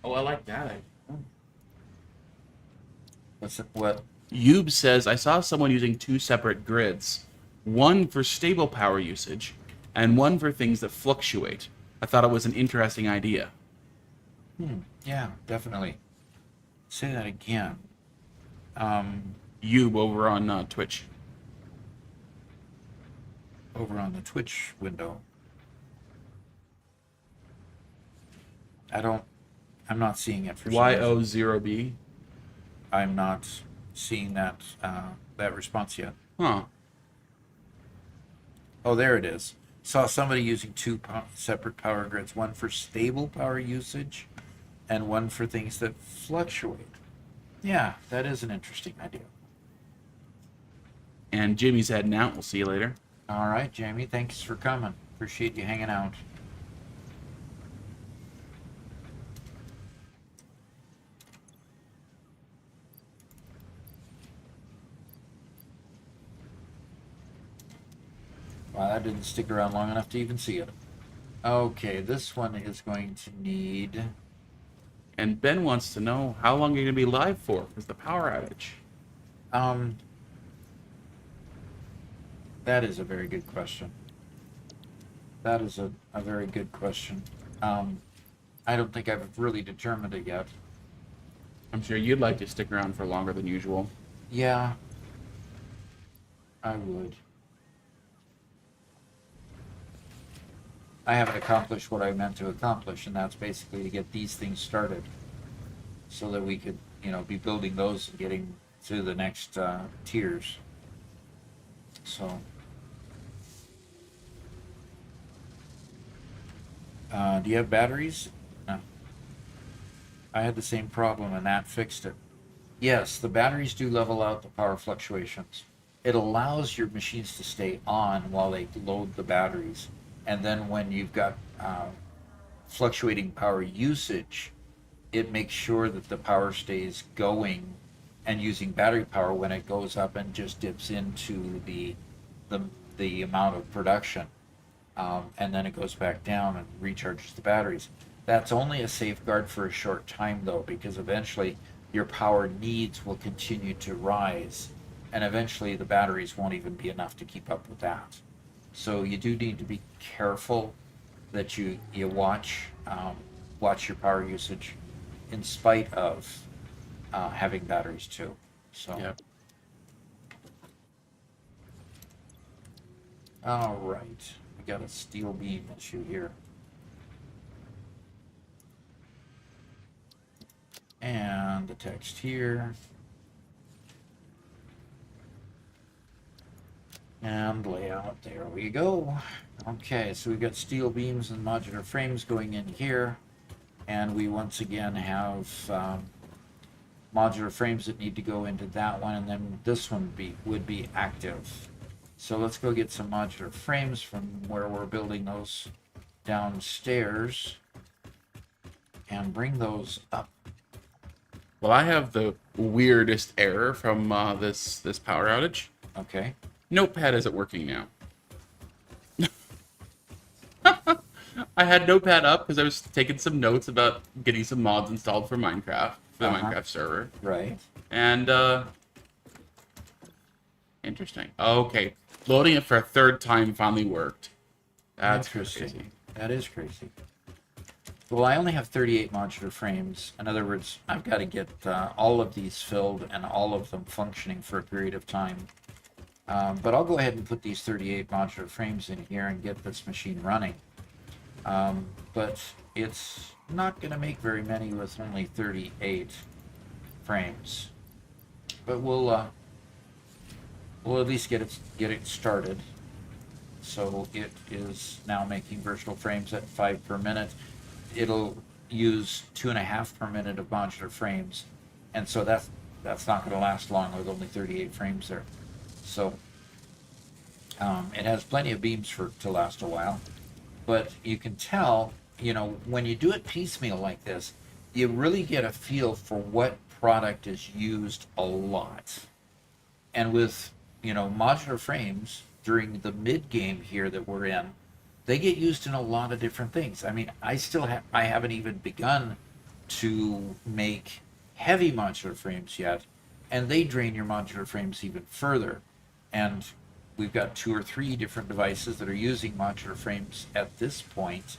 Oh, I like that. What? Yube says, I saw someone using 2 separate grids. One for stable power usage, and one for things that fluctuate. I thought it was an interesting idea. Yeah, definitely. Say that again. Yube over on Twitch. Over on the Twitch window. I'm not seeing it for some reason. YO0B. I'm not seeing that response yet. Huh. Oh, there it is. Saw somebody using 2 separate power grids, one for stable power usage and one for things that fluctuate. Yeah, that is an interesting idea. And Jimmy's heading out. We'll see you later. All right, Jamie, thanks for coming. Appreciate you hanging out. Wow, that didn't stick around long enough to even see it. Okay, this one is going to need... And Ben wants to know how long you're going to be live for because the power outage. That is a very good question. That is a very good question. I don't think I've really determined it yet. I'm sure you'd like to stick around for longer than usual. Yeah, I would. I haven't accomplished what I meant to accomplish, and that's basically to get these things started so that we could, be building those and getting to the next tiers. So, do you have batteries? No. I had the same problem, and that fixed it. Yes, the batteries do level out the power fluctuations. It allows your machines to stay on while they load the batteries. And then when you've got fluctuating power usage, it makes sure that the power stays going and using battery power when it goes up and just dips into the amount of production. And then it goes back down and recharges the batteries. That's only a safeguard for a short time, though, because eventually your power needs will continue to rise, and eventually the batteries won't even be enough to keep up with that. So you do need to be careful that you watch your power usage in spite of having batteries too. So. Yep. All right, we got a steel beam issue here. And the text here. And layout, there we go. Okay, so we've got steel beams and modular frames going in here. And we once again have modular frames that need to go into that one, and then this one would be active. So let's go get some modular frames from where we're building those downstairs and bring those up. Well, I have the weirdest error from this power outage. Okay. Notepad isn't working now. I had Notepad up because I was taking some notes about getting some mods installed for Minecraft, for the Minecraft server. Right. And, interesting. Okay, loading it for a third time finally worked. That's Interesting. crazy. That is crazy. Well, I only have 38 modular frames. In other words, I've got to get all of these filled and all of them functioning for a period of time. But I'll go ahead and put these 38 modular frames in here and get this machine running. But it's not going to make very many with only 38 frames. But we'll at least get it started. So it is now making virtual frames at 5 per minute. It'll use 2.5 per minute of modular frames, and so that's not going to last long with only 38 frames there. So it has plenty of beams to last a while, but you can tell, when you do it piecemeal like this, you really get a feel for what product is used a lot. And with modular frames during the mid game here that we're in, they get used in a lot of different things. I mean, I haven't even begun to make heavy modular frames yet, and they drain your modular frames even further. And we've got 2 or 3 different devices that are using modular frames at this point.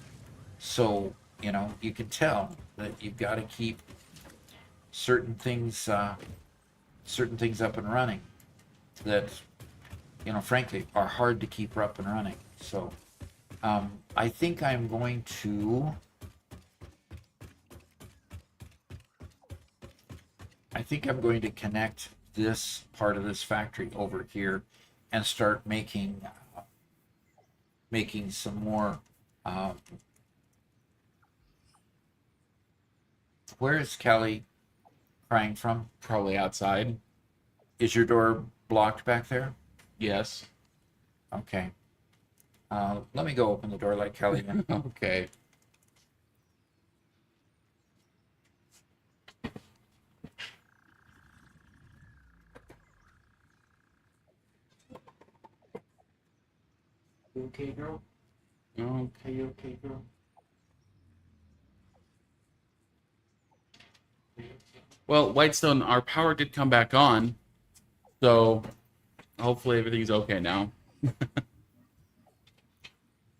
So, you can tell that you've got to keep certain things up and running that, frankly, are hard to keep up and running. So, I think I'm going to connect this part of this factory over here and start making some more. Where is Kelly crying from? Probably outside. Is your door blocked back there? Yes. Okay. Let me go open the door like Kelly did. Okay. You okay, girl? Okay, girl. Well, Whitestone, our power did come back on, so hopefully everything's okay now.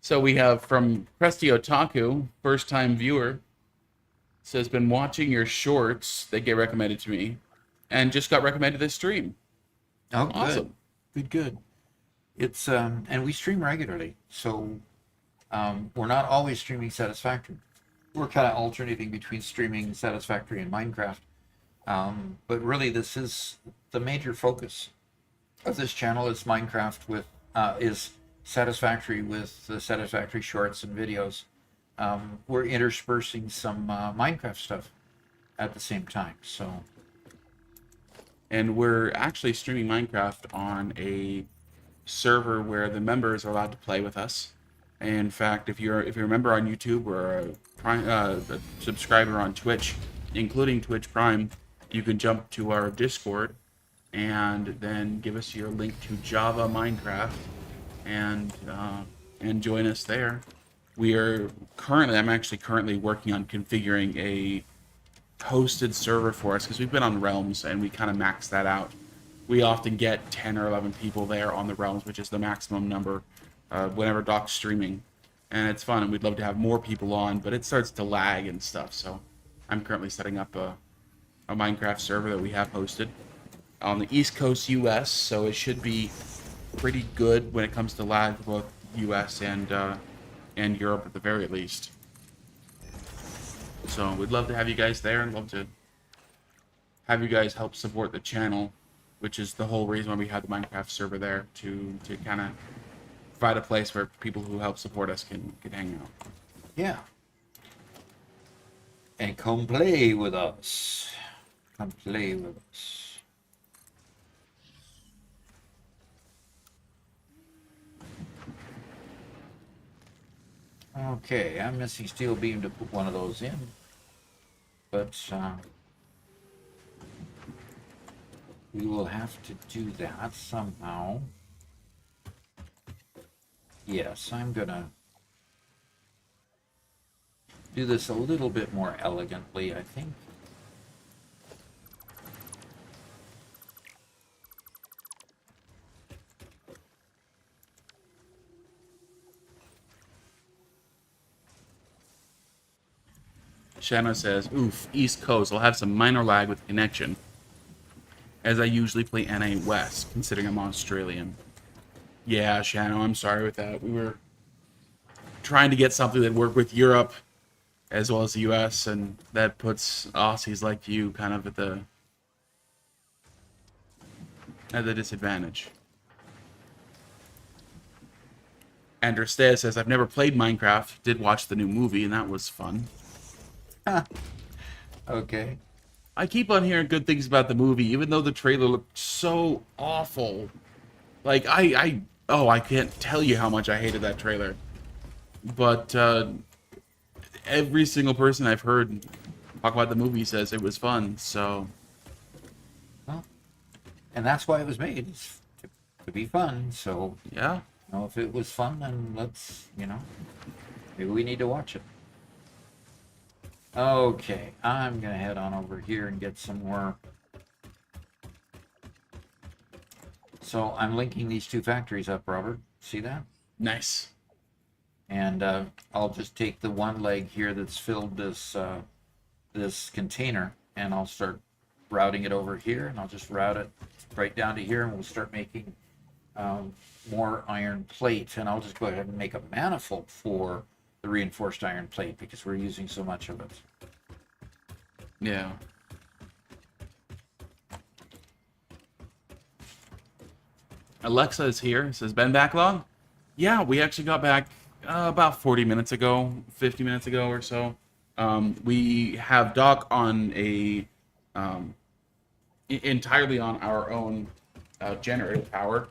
So we have from Krusty Otaku, first time viewer, says, been watching your shorts that get recommended to me, and just got recommended this stream. Oh, good. Awesome. Good. It's and we stream regularly, so we're not always streaming Satisfactory. We're kind of alternating between streaming Satisfactory and Minecraft. But really, this is the major focus of this channel is Minecraft with is Satisfactory with the Satisfactory shorts and videos. We're interspersing some Minecraft stuff at the same time. So, And we're actually streaming Minecraft on a server where the members are allowed to play with us. In fact, if you're a member on YouTube or a subscriber on Twitch, including Twitch Prime, you can jump to our Discord and then give us your link to Java Minecraft and join us there. I'm actually currently working on configuring a hosted server for us because we've been on Realms and we kind of maxed that out. We often get 10 or 11 people there on the Realms, which is the maximum number whenever Doc's streaming. And it's fun, and we'd love to have more people on, but it starts to lag and stuff. So I'm currently setting up a Minecraft server that we have hosted on the East Coast US, so it should be pretty good when it comes to lag for both US and Europe at the very least. So we'd love to have you guys there and love to have you guys help support the channel, which is the whole reason why we have the Minecraft server there, to kind of provide a place where people who help support us can hang out. yeah. And come play with us. Come play with us. Okay, I'm missing steel beam to put one of those in. But we will have to do that somehow. Yes, I'm gonna do this a little bit more elegantly, I think. Shanna says, oof, East Coast, I'll have some minor lag with connection, as I usually play NA West, considering I'm Australian. Yeah, Shanna, I'm sorry with that. We were trying to get something that worked with Europe as well as the US, and that puts Aussies like you kind of at the disadvantage. Andrestea says, I've never played Minecraft, did watch the new movie, and that was fun. Okay. I keep on hearing good things about the movie, even though the trailer looked so awful. Like, I can't tell you how much I hated that trailer. But every single person I've heard talk about the movie says it was fun, so... Well, and that's why it was made, is to be fun, so... Yeah. You know, if it was fun, then let's, maybe we need to watch it. Okay, I'm gonna head on over here and get some more. So I'm linking these two factories up, Robert. See that? Nice. And I'll just take the one leg here that's filled this container, and I'll start routing it over here, and I'll just route it right down to here, and we'll start making more iron plate. And I'll just go ahead and make a manifold for the reinforced iron plate because we're using so much of it. Yeah. Alexa is here. It says, been back long? Yeah, we actually got back about 40 minutes ago, 50 minutes ago or so. We have Doc on entirely on our own generator power.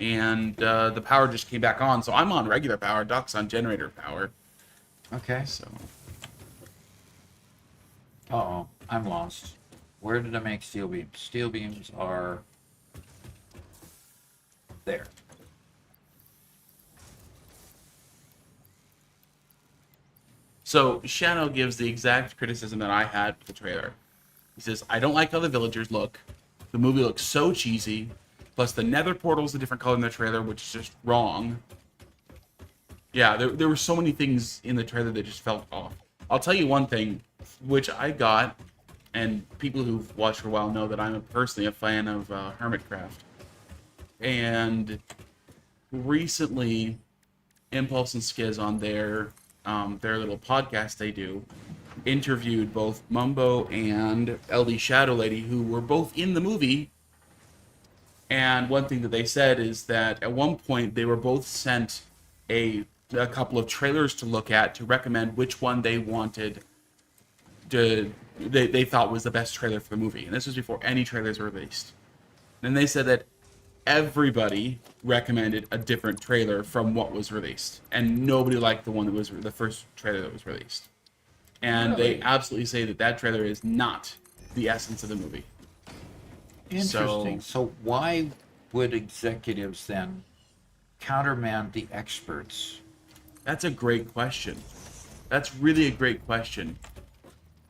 and the power just came back on. So I'm on regular power. Doc's on generator power. Okay. So Uh-oh, I'm lost. Where did I make steel beams? Steel beams are there. So Shano gives the exact criticism that I had for the trailer. He says, I don't like how the villagers look. The movie looks so cheesy. Plus the nether portal's a different color in the trailer, which is just wrong. Yeah, there were so many things in the trailer that just felt off. I'll tell you one thing, which I got, and people who've watched for a while know that I'm personally a fan of Hermitcraft. And recently, Impulse and Skiz on their little podcast they do interviewed both Mumbo and LD Shadow Lady, who were both in the movie. And one thing that they said is that at one point they were both sent a couple of trailers to look at to recommend which one they wanted they thought was the best trailer for the movie. And this was before any trailers were released. And they said that everybody recommended a different trailer from what was released, and nobody liked the one that was the first trailer that was released. And Really? they absolutely say that that trailer is not the essence of the movie. Interesting. So why would executives then countermand the experts? That's a great question. That's really a great question.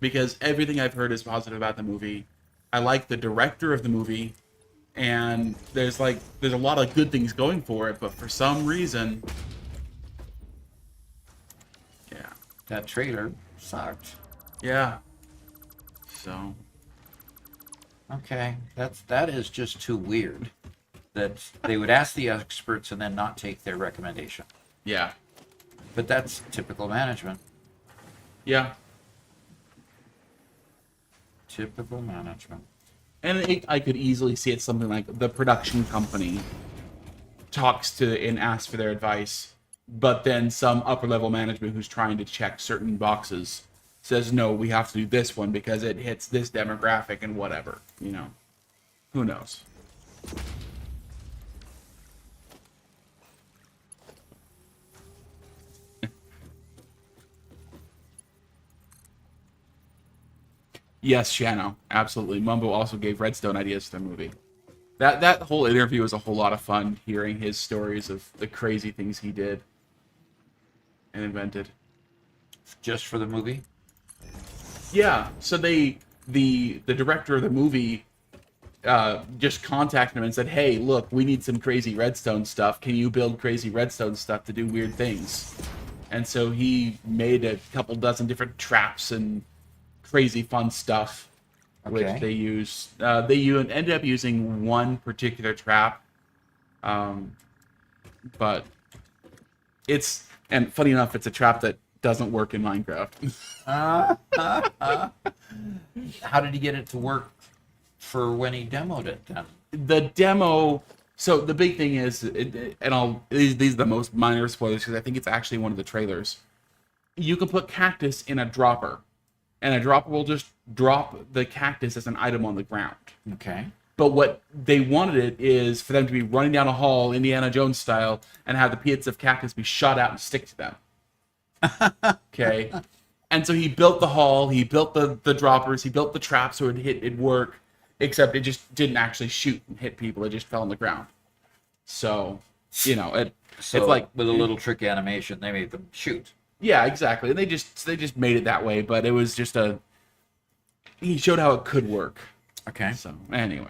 Because everything I've heard is positive about the movie. I like the director of the movie, and there's a lot of good things going for it, but for some reason, yeah. That trailer sucked. Yeah. So Okay, that is just too weird. That they would ask the experts and then not take their recommendation. yeah. But that's typical management. Yeah. Typical management. And I could easily see it something like the production company talks to and asks for their advice, but then some upper level management who's trying to check certain boxes says, no, we have to do this one because it hits this demographic and whatever, you know. Who knows? Yes, Shano, absolutely. Mumbo also gave Redstone ideas for the movie. That whole interview was a whole lot of fun, hearing his stories of the crazy things he did and invented. Just for the movie? Yeah, so the director of the movie just contacted him and said, hey, look, we need some crazy redstone stuff. Can you build crazy redstone stuff to do weird things? And so he made a couple dozen different traps and crazy fun stuff, which Okay. they use. Ended up using one particular trap, but and funny enough, it's a trap that doesn't work in Minecraft. How did he get it to work for when he demoed it then? The demo. So the big thing is, these are the most minor spoilers because I think it's actually one of the trailers. You can put cactus in a dropper, and a dropper will just drop the cactus as an item on the ground. Okay. But what they wanted it is for them to be running down a hall, Indiana Jones style, and have the pits of cactus be shot out and stick to them. Okay. And so he built the hall, he built the droppers, he built the traps so it'd work, except it just didn't actually shoot and hit people, it just fell on the ground. So, you know, So it's like with a little trick animation, they made them shoot. yeah, exactly. And they just made it that way, but it was just he showed how it could work. Okay. So anyway.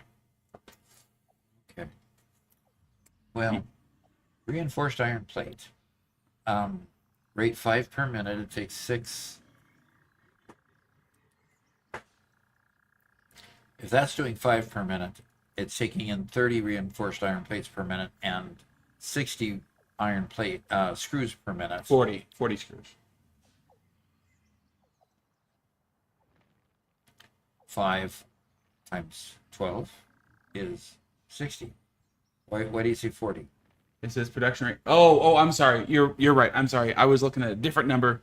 Okay. Well, reinforced iron plate. Rate 5 per minute. It takes 6. If that's doing 5 per minute, it's taking in 30 reinforced iron plates per minute and 60 iron plate screws per minute. 40 screws. 5 times 12 is 60. Why do you say 40? It says production rate. Oh, I'm sorry. You're right. I'm sorry. I was looking at a different number.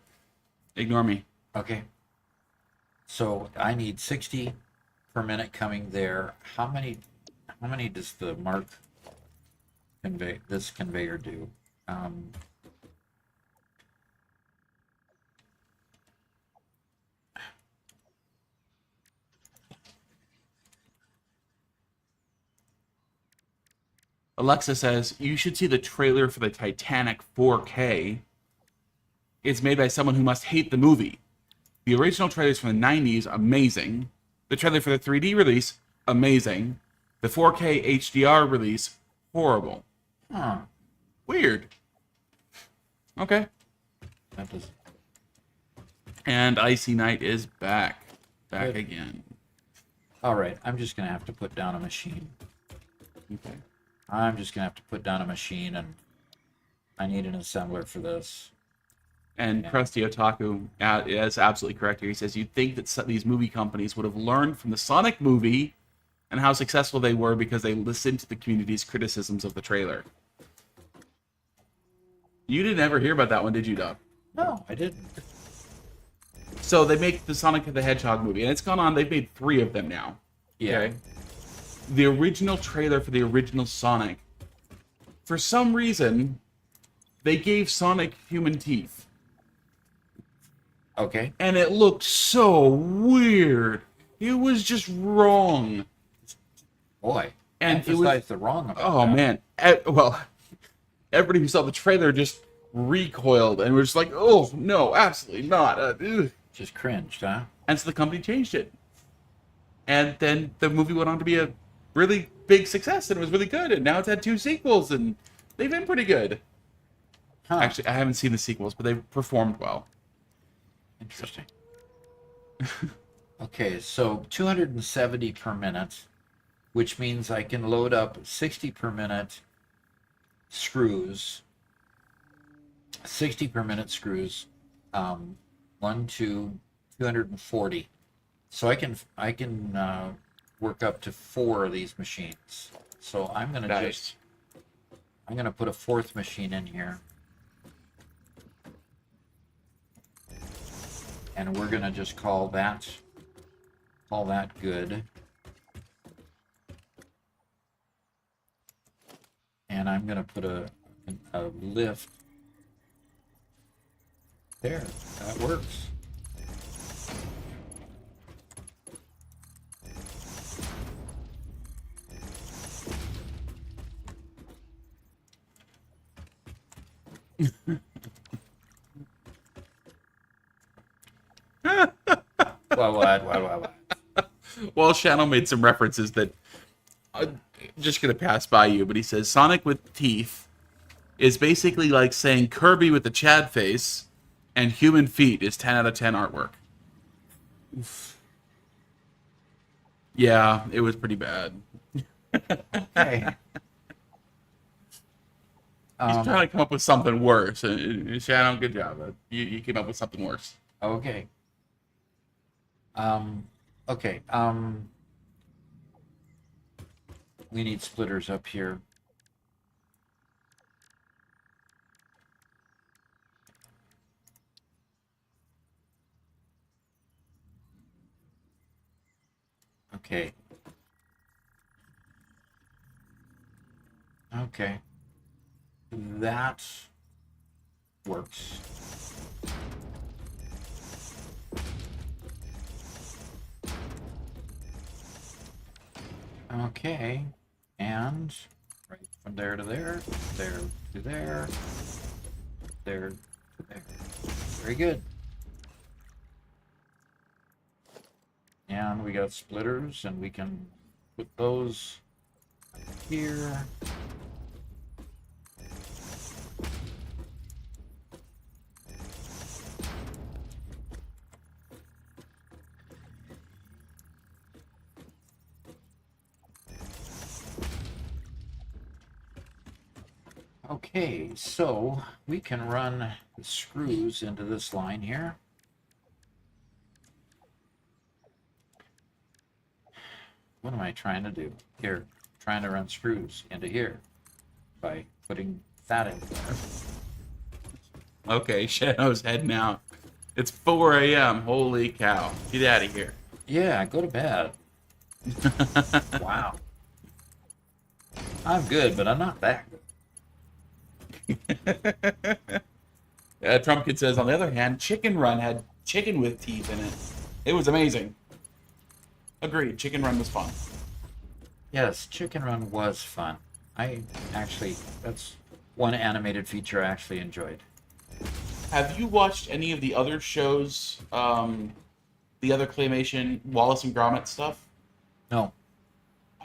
Ignore me. Okay. So I need 60 per minute coming there. How many does the mark conveyor do? Alexa says, you should see the trailer for the Titanic 4K. It's made by someone who must hate the movie. The original trailers from the 90s, amazing. The trailer for the 3D release, amazing. The 4K HDR release, horrible. Huh. Weird. Okay. That does. And Icy Night is back. Back Good. again. All right. I'm just gonna have to put down a machine. Okay. I'm just gonna have to put down a machine, and I need an assembler for this. And Yeah. Krusty Otaku is absolutely correct here. He says, you'd think that these movie companies would have learned from the Sonic movie and how successful they were because they listened to the community's criticisms of the trailer. You didn't ever hear about that one, did you, Doug? No, I didn't. So they make the Sonic the Hedgehog movie, and it's gone on. They've made 3 of them now. Yeah. Okay? The original trailer for the original Sonic, for some reason, they gave Sonic human teeth. Okay. And it looked so weird. It was just wrong. Boy. And it was, emphasize the wrong about oh that. man. Well, everybody who saw the trailer just recoiled and was like, oh no, absolutely not. Ugh. Just cringed, huh? And so the company changed it. And then the movie went on to be a really big success, and it was really good. And now it's had 2 sequels, and they've been pretty good. Huh. Actually, I haven't seen the sequels, but they've performed well. Interesting. Okay, so 270 per minute, which means I can load up 60 per minute screws. 60 per minute screws. 1, 2, 240. So I can work up to 4 of these machines. So I'm gonna Nice. I'm gonna put a 4th machine in here. And we're gonna just call that good. And I'm gonna put a lift there. That works. What? Well, Shannon made some references that I'm just going to pass by you, but he says Sonic with teeth is basically like saying Kirby with the Chad face and human feet is 10 out of 10 artwork. Yeah, it was pretty bad. Okay. He's trying to come up with something worse. Shannon, good job. You came up with something worse. Okay. Okay. We need splitters up here. Okay. Okay. That works. Okay, and right from there to there, there to there, there to there. Very good. And we got splitters, and we can put those here. Okay, so we can run the screws into this line here. What am I trying to do? Here, trying to run screws into here by putting that in there. Okay, Shannon's heading out. It's 4 a.m. Holy cow. Get out of here. Yeah, go to bed. Wow. I'm good, but I'm not that good. Trumpkin says, on the other hand, Chicken Run had chicken with teeth in it. It was amazing. Agreed. Chicken Run was fun. Yes, Chicken Run was fun. That's one animated feature I actually enjoyed. Have you watched any of the other shows, the other claymation Wallace and Gromit stuff? No.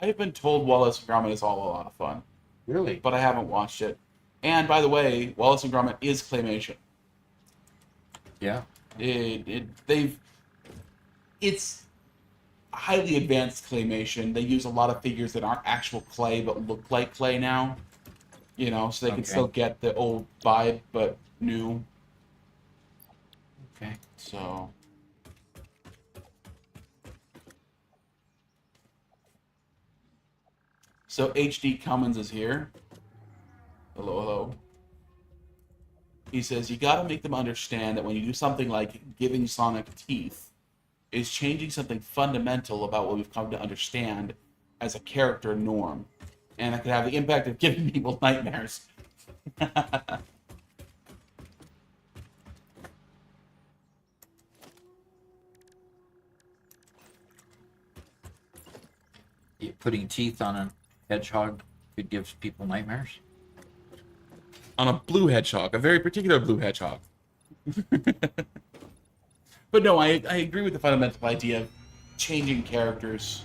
I've been told Wallace and Gromit is all a lot of fun, Really? but I haven't watched it. And by the way, Wallace and Gromit is claymation. Yeah. It's highly advanced claymation. They use a lot of figures that aren't actual clay but look like clay now. You know, so they can Okay. still get the old vibe but new. Okay. So HD Cummins is here. Hello, hello. He says, you gotta make them understand that when you do something like giving Sonic teeth, is changing something fundamental about what we've come to understand as a character norm. And it could have the impact of giving people nightmares. Putting teeth on a hedgehog could give people nightmares? On a blue hedgehog, a very particular blue hedgehog. But no, I agree with the fundamental idea of changing characters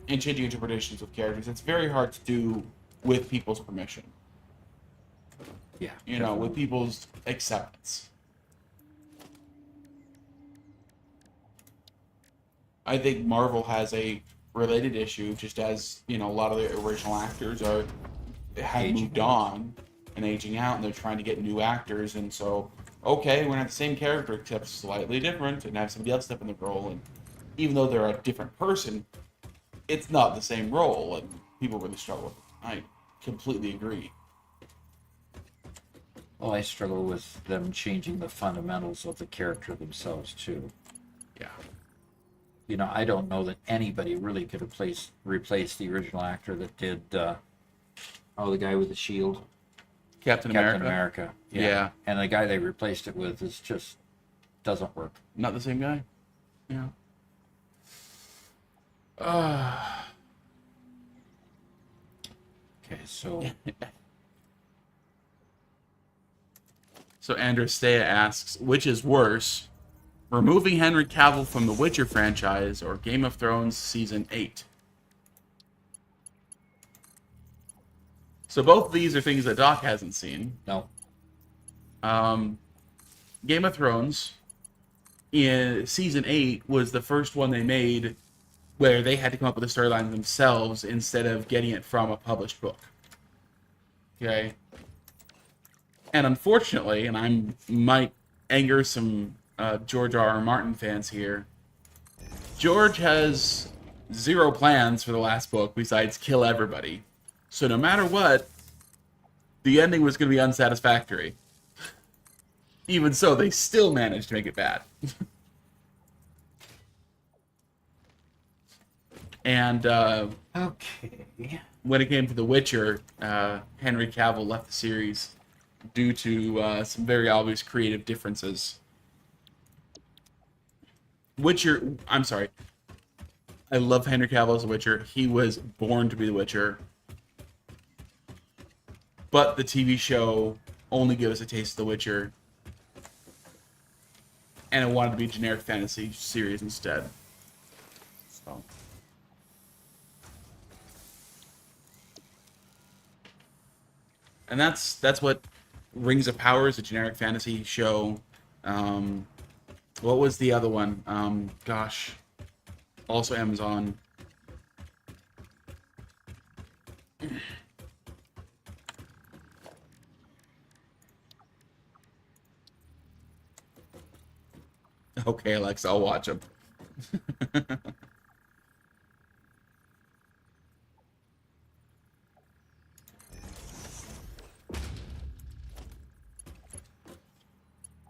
and changing interpretations of characters. It's very hard to do with people's permission. Yeah. You know, with people's acceptance. I think Marvel has a related issue, just as, you know, a lot of the original actors have moved on and aging out, and they're trying to get new actors, and so, okay, we're gonna have the same character except slightly different, and have somebody else step in the role, and even though they're a different person, it's not the same role, and people really struggle with it. I completely agree. Well, I struggle with them changing the fundamentals of the character themselves, too. Yeah. You know, I don't know that anybody really could replace the original actor that did, the guy with the shield. Captain America. Yeah. And the guy they replaced it with doesn't work. Not the same guy? Yeah. Okay, so So Androstea asks, which is worse, removing Henry Cavill from the Witcher franchise or Game of Thrones Season 8? So both of these are things that Doc hasn't seen. no. Game of Thrones in Season 8 was the first one they made where they had to come up with a storyline themselves instead of getting it from a published book. Okay? And unfortunately, and I might anger some George R. R. Martin fans here, George has zero plans for the last book besides kill everybody. So no matter what, the ending was going to be unsatisfactory. Even so, they still managed to make it bad. And Okay. when it came to The Witcher, Henry Cavill left the series due to some very obvious creative differences. I'm sorry. I love Henry Cavill as a Witcher. He was born to be the Witcher. But the TV show only gave us a taste of The Witcher. And it wanted to be a generic fantasy series instead. So. And that's what Rings of Power is, a generic fantasy show. What was the other one? Also Amazon. Okay, Alexa, I'll watch them.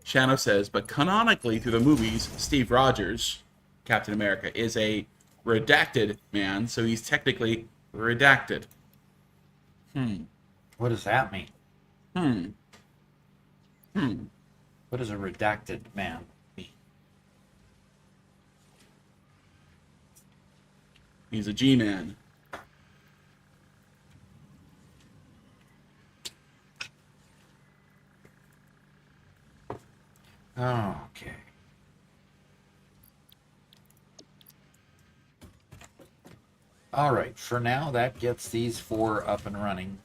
Shano says, but canonically through the movies, Steve Rogers, Captain America, is a redacted man, so he's technically redacted. What does that mean? Hmm. What does a redacted man mean? He's a G-man. Okay. All right, for now, that gets these 4 up and running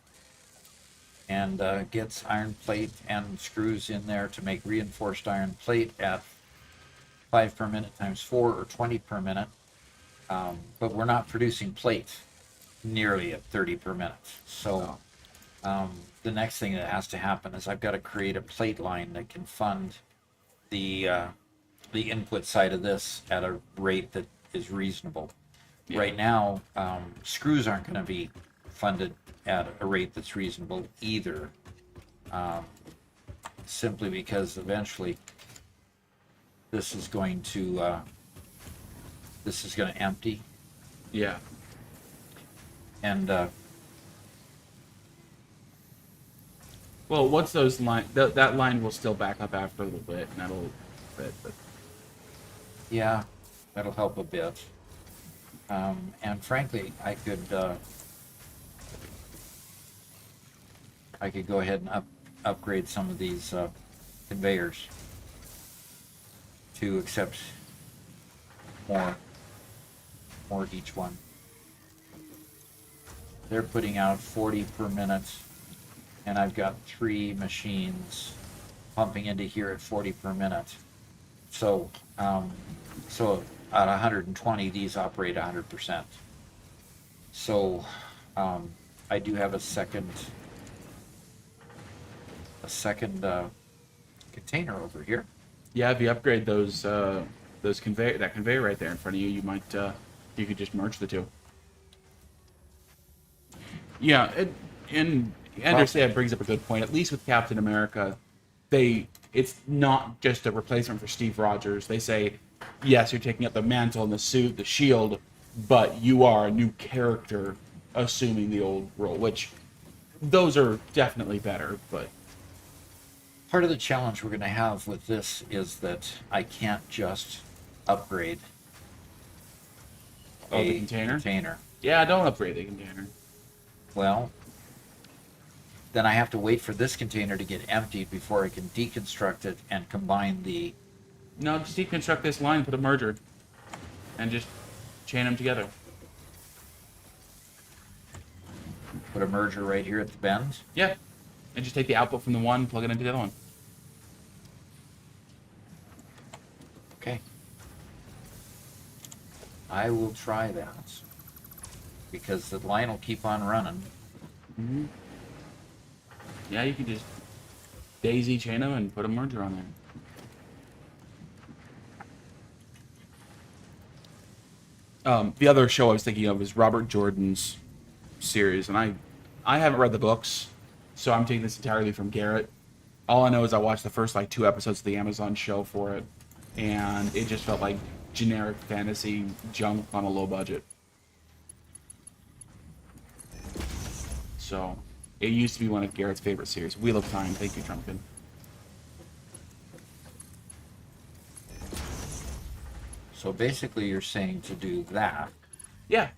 and gets iron plate and screws in there to make reinforced iron plate at 5 per minute times 4 or 20 per minute. But we're not producing plate nearly at 30 per minute. So the next thing that has to happen is I've got to create a plate line that can fund the input side of this at a rate that is reasonable. Yeah. Right now, screws aren't going to be funded at a rate that's reasonable either, simply because eventually this is going to empty, Yeah. and Well, once those that line will still back up after a little bit, and that'll fit. But yeah, that'll help a bit. And frankly, I could go ahead and upgrade some of these conveyors to accept more each one. They're putting out 40 per minute, and I've got 3 machines pumping into here at 40 per minute. So at 120, these operate 100%. So I do have a second container over here. yeah, if you upgrade that conveyor right there in front of you, you might you could just merge the two. Yeah, and Anderson brings up a good point. At least with Captain America, it's not just a replacement for Steve Rogers. They say, yes, you're taking up the mantle and the suit, the shield, but you are a new character assuming the old role, which those are definitely better, but Part of the challenge we're going to have with this is that I can't just upgrade the container? Yeah, don't upgrade the container. Well, then I have to wait for this container to get emptied before I can deconstruct it and combine the... No, just deconstruct this line, put a merger, and just chain them together. Put a merger right here at the bend. Yeah, and just take the output from the one, plug it into the other one. Okay. I will try that. Because the line will keep on running. Mm-hmm. Yeah, you can just daisy chain them and put a merger on there. The other show I was thinking of is Robert Jordan's series, and I haven't read the books, so I'm taking this entirely from Garrett. All I know is I watched the first 2 episodes of the Amazon show for it, and it just felt like generic fantasy junk on a low budget. So, it used to be one of Garrett's favorite series. Wheel of Time. Thank you, Trumpkin. So basically you're saying to do that, Yeah.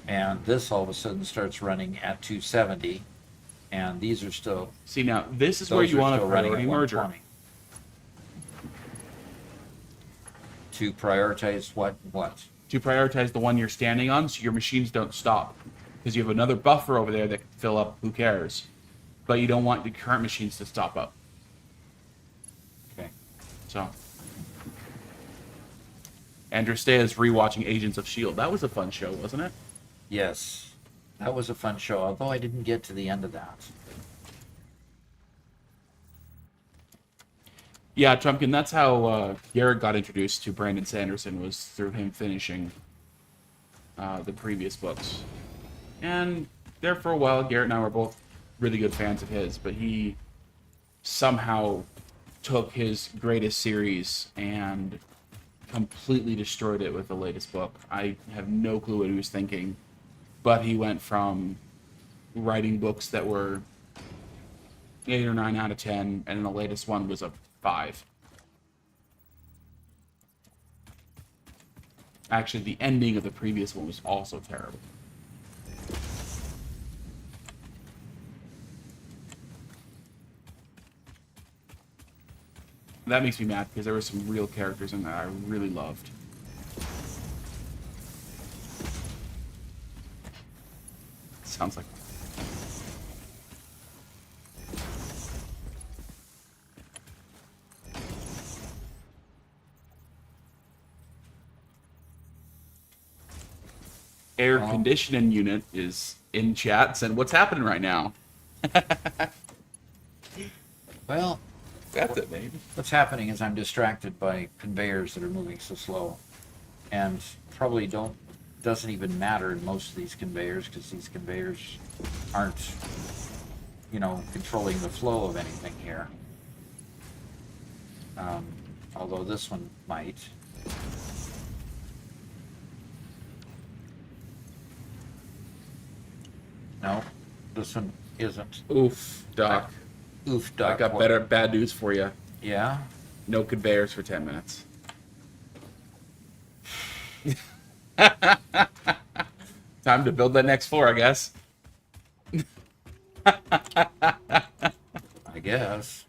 and this all of a sudden starts running at 270, and these are still... See, now, this is those where you are want a still running at priority merger. 120. To prioritize what? To prioritize the one you're standing on so your machines don't stop. Because you have another buffer over there that can fill up, who cares? But you don't want the current machines to stop up. Okay. So. Andrew Stay is rewatching Agents of S.H.I.E.L.D. That was a fun show, wasn't it? Yes. That was a fun show, although I didn't get to the end of that. Yeah, Trumpkin, that's how Garrett got introduced to Brandon Sanderson, was through him finishing the previous books. And there for a while, Garrett and I were both really good fans of his, but he somehow took his greatest series and completely destroyed it with the latest book. I have no clue what he was thinking, but he went from writing books that were 8 or 9 out of 10, and the latest one was a 5. Actually, the ending of the previous one was also terrible. That makes me mad because there were some real characters in there I really loved. Sounds like... Air conditioning unit is in chat saying, what's happening right now? Well, That's it, baby. what's happening is I'm distracted by conveyors that are moving so slow, and probably doesn't even matter in most of these conveyors because these conveyors aren't, controlling the flow of anything here. Although this one might. No, this one isn't. Oof, Doc. Oof, I Doc. got bad news for you. Yeah? No conveyors for 10 minutes. Time to build that next floor, I guess. I guess.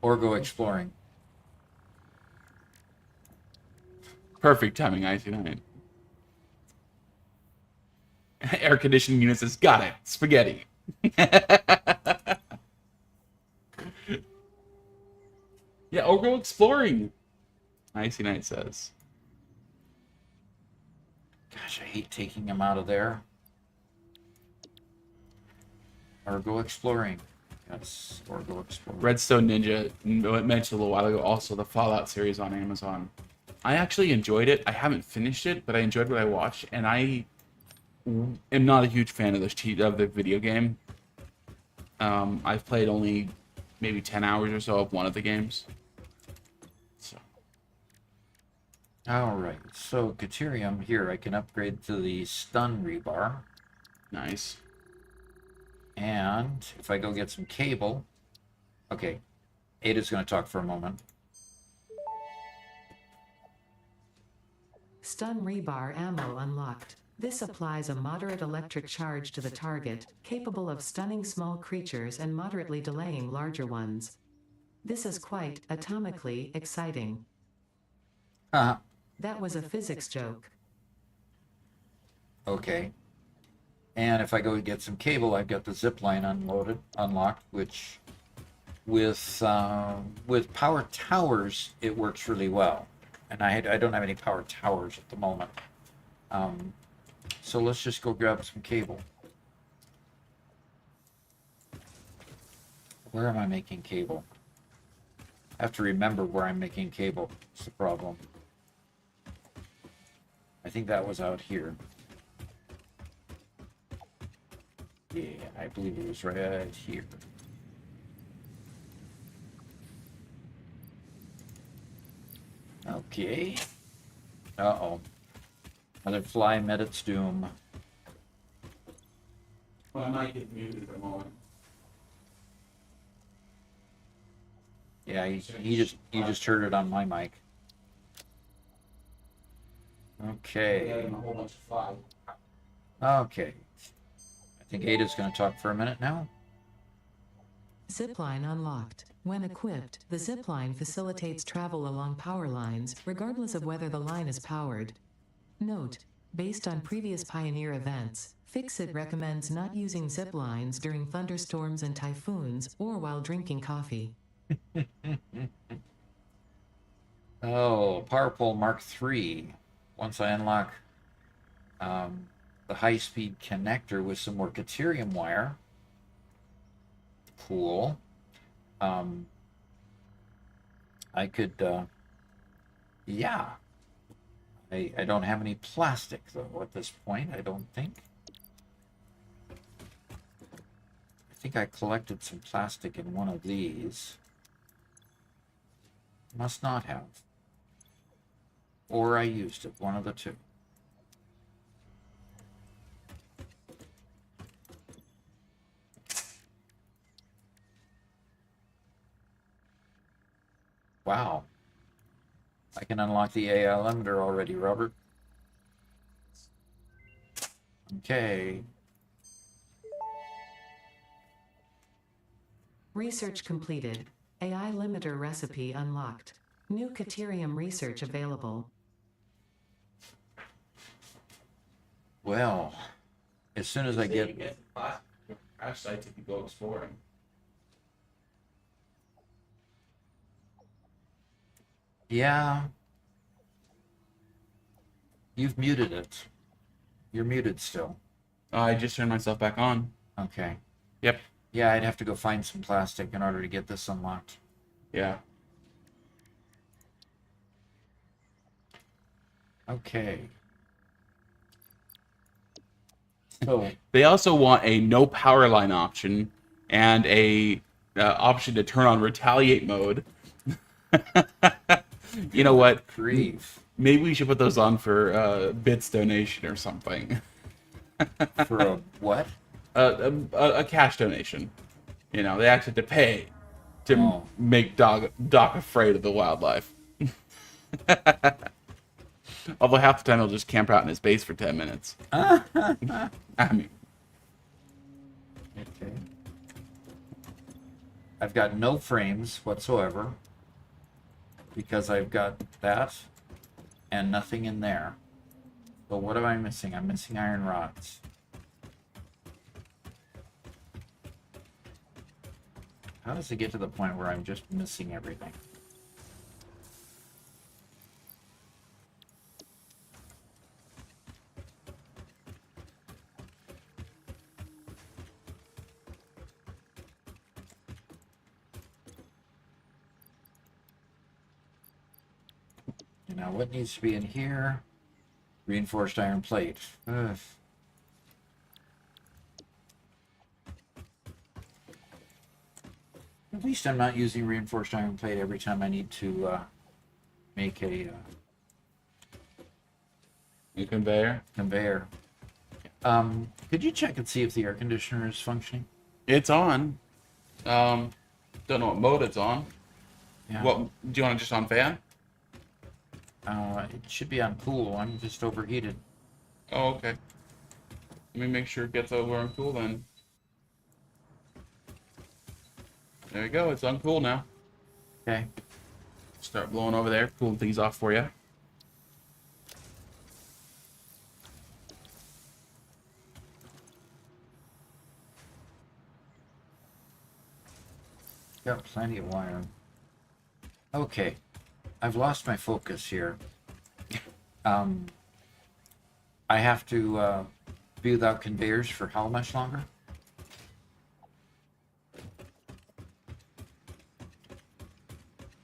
Or go exploring. Perfect timing, I see. Air conditioning unit says, got it. Spaghetti. Yeah, or go exploring. Icy Knight says. Gosh, I hate taking them out of there. Or go exploring. Yes, or go exploring. Redstone Ninja mentioned a little while ago also the Fallout series on Amazon. I actually enjoyed it. I haven't finished it, but I enjoyed what I watched, and I am not a huge fan of the video game. I've played only maybe 10 hours or so of one of the games. So. Alright, so Caterium here, I can upgrade to the stun rebar. Nice. And if I go get some cable... Okay, Ada's going to talk for a moment. Stun rebar ammo unlocked. This applies a moderate electric charge to the target, capable of stunning small creatures and moderately delaying larger ones. This is quite atomically exciting. Uh-huh. That was a physics joke. Okay. And if I go get some cable, I've got the zip line unlocked, which with power towers, it works really well. And I don't have any power towers at the moment. So let's just go grab some cable. Where am I making cable? I have to remember where I'm making cable. It's the problem. I think that was out here. Yeah, I believe it was right here. Okay. Uh-oh. Another fly met its doom. Well, I might get muted at the moment. Yeah, you just heard it on my mic. Okay. A whole bunch of flies. Okay. I think Ada's going to talk for a minute now. Zipline unlocked. When equipped, the zipline facilitates travel along power lines, regardless of whether the line is powered. Note: based on previous Pioneer events, Fixit recommends not using zip lines during thunderstorms and typhoons, or while drinking coffee. Oh, Power Pole Mark III. Once I unlock the high-speed connector with some more Caterium wire. Cool. I could, yeah. I don't have any plastic, though, at this point, I don't think. I think I collected some plastic in one of these. Must not have. Or I used it, one of the two. Wow. I can unlock the AI limiter already, Robert. Okay. Research completed. AI limiter recipe unlocked. New Caterium research available. Well, as soon as I get... crash sites if you go exploring. Yeah. You've muted it. You're muted still. I just turned myself back on. Okay. Yep. Yeah, I'd have to go find some plastic in order to get this unlocked. Yeah. Okay. So, They also want a no power line option and a option to turn on retaliate mode. You know what? grief. Maybe we should put those on for bits donation or something. For a what? A cash donation. You know, they actually have to pay to make Doc afraid of the wildlife. Although half the time he'll just camp out in his base for 10 minutes. I mean, Okay. I've got no frames whatsoever because I've got that and nothing in there. But what am I missing? I'm missing iron rods. How does it get to the point where I'm just missing everything? Now, what needs to be in here? Reinforced iron plate. Ugh. At least I'm not using reinforced iron plate every time I need to make a conveyor. conveyor. Could you check and see if the air conditioner is functioning? It's on. Don't know what mode it's on. Yeah. What do you want it just on fan? It should be on cool. I'm just overheated. Oh, okay. Let me make sure it gets over on cool then. There you go. It's on cool now. Okay. Start blowing over there, cooling things off for you. Got plenty of wire. Okay. I've lost my focus here. I have to be without conveyors for how much longer?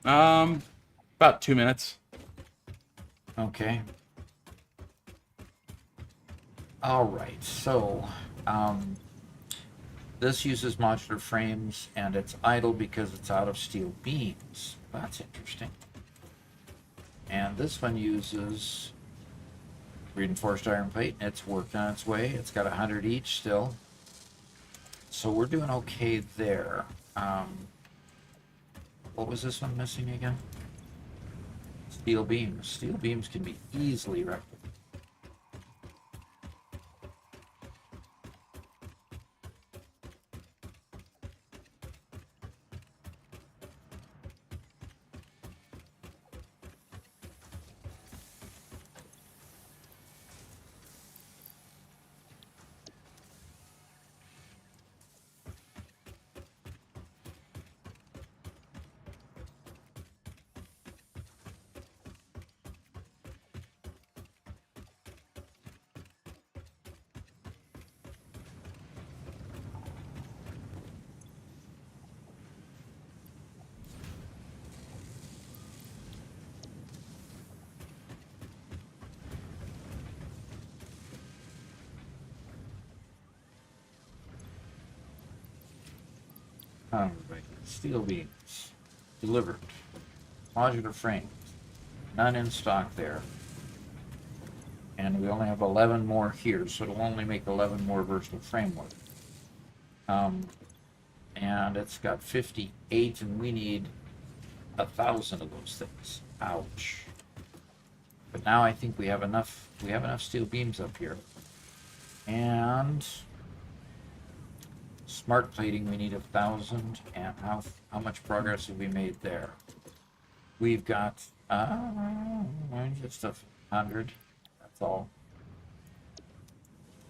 About 2 minutes. Okay. All right. So, this uses modular frames and it's idle because it's out of steel beams. That's interesting. And this one uses reinforced iron plate. It's working on its way. It's got 100 each still. So we're doing okay there. What was this one missing again? Steel beams. Steel beams can be easily rectified. Alright, steel beams. Delivered. Modular frames. None in stock there. And we only have 11 more here, so it'll only make 11 more versatile framework. And it's got 58, and we need 1,000 of those things. Ouch. But now I think we have enough steel beams up here. And smart plating, we need 1,000. And how much progress have we made there? We've got just 100. That's all.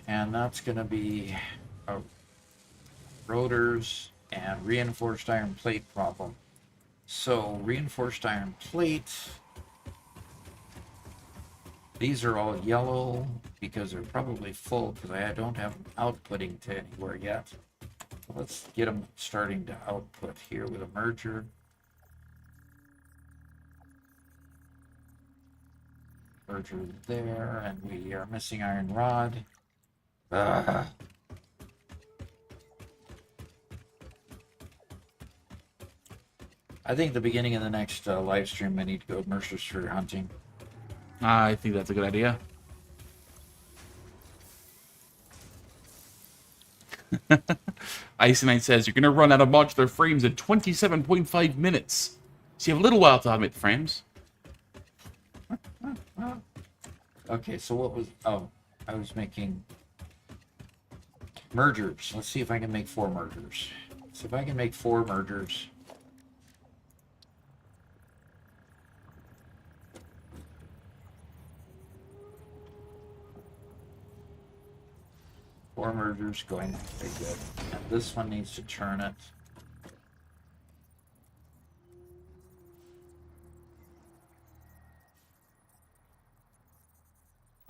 And that's going to be rotors and reinforced iron plate problem. So reinforced iron plate. These are all yellow because they're probably full because I don't have them outputting to anywhere yet. So let's get them starting to output here with a merger. Merger there, and we are missing iron rod. I think the beginning of the next live stream I need to go Mercer's for hunting. I think that's a good idea. Ice Knight says you're going to run out of modular frames in 27.5 minutes. So you have a little while to automate the frames. Okay, so what was... Oh, I was making mergers. Let's see if I can make 4 mergers. So if I can make 4 mergers... Four mergers going very good. And this one needs to turn it.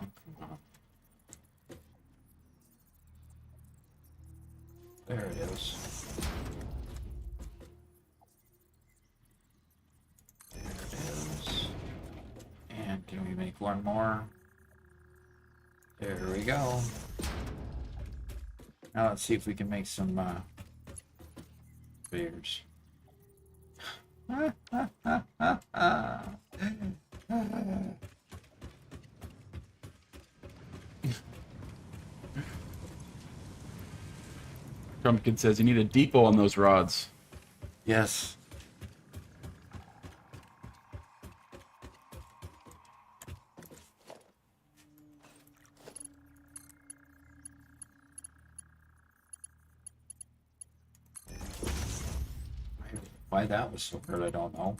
Oh, come on. There it is. There it is. And can we make one more? There we go. Now let's see if we can make some beers. Trumpkin says you need a depot on those rods. Yes. Why that was so hard, I don't know.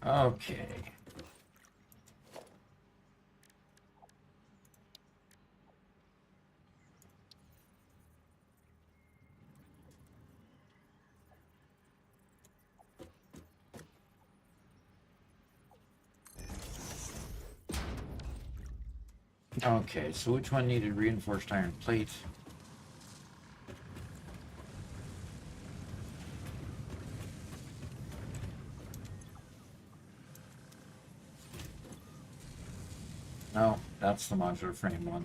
Okay. Okay, so which one needed reinforced iron plate? No, that's the modular frame one.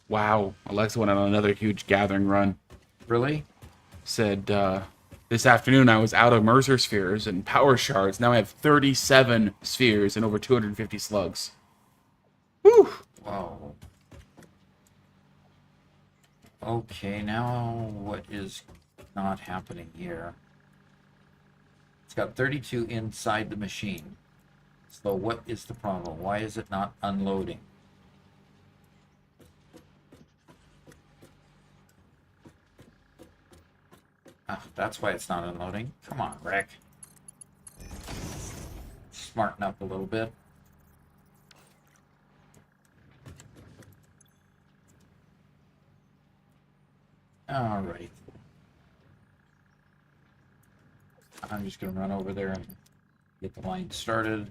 Wow, Alexa went on another huge gathering run. Really? Said, this afternoon I was out of Mercer spheres and power shards. Now I have 37 spheres and over 250 slugs. Whew! Wow. Okay, now what is not happening here? It's got 32 inside the machine. So what is the problem? Why is it not unloading? Ah, that's why it's not unloading. Come on, Rick. Smarten up a little bit. All right. I'm just going to run over there and get the line started.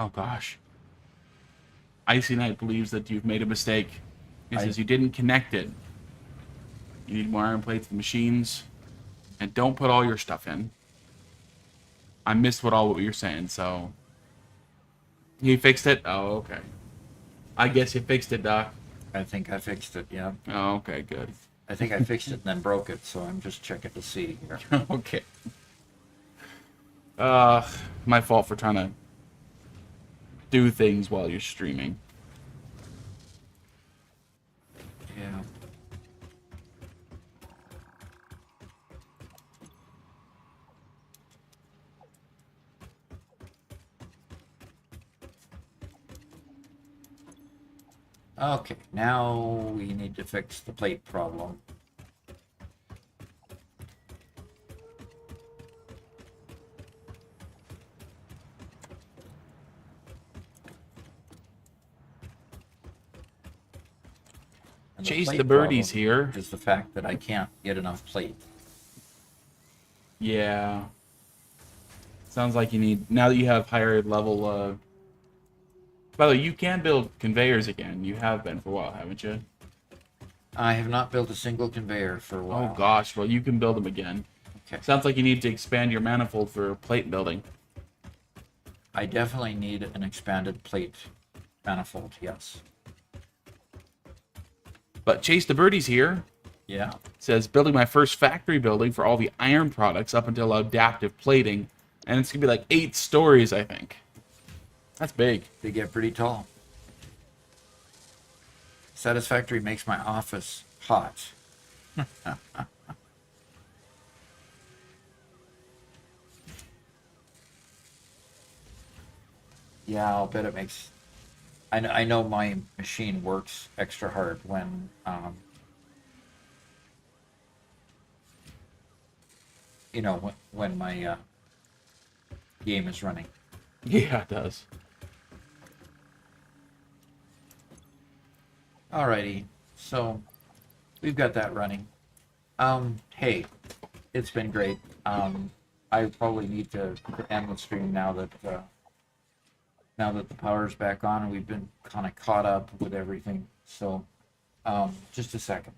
Oh gosh. Icy Knight believes that you've made a mistake. He says you didn't connect it. You need more iron plates, the machines, and don't put all your stuff in. I missed what you're saying, so you fixed it? Oh, okay. I guess you fixed it, Doc. I think I fixed it, yeah. Oh, okay, good. I think I fixed it and then broke it, so I'm just checking to see here. Okay. My fault for trying to do things while you're streaming. Yeah. Okay, now we need to fix the plate problem. And Chase plate the birdies problem here. is the fact that I can't get enough plate. Yeah. Sounds like you need, now that you have higher level, by the way, you can build conveyors again. You have been for a while, haven't you? I have not built a single conveyor for a while. Oh gosh, well you can build them again. Okay. Sounds like you need to expand your manifold for plate building. I definitely need an expanded plate manifold, yes. But Chase the Birdies here Yeah. says, building my first factory building for all the iron products up until adaptive plating. And it's going to be like 8 stories, I think. That's big. They get pretty tall. Satisfactory makes my office hot. Yeah, I'll bet it makes... I know my machine works extra hard when when my game is running. Yeah, it does. Alrighty, so we've got that running. Hey, it's been great. I probably need to end the stream now that the power's back on and we've been kind of caught up with everything. So, just a second.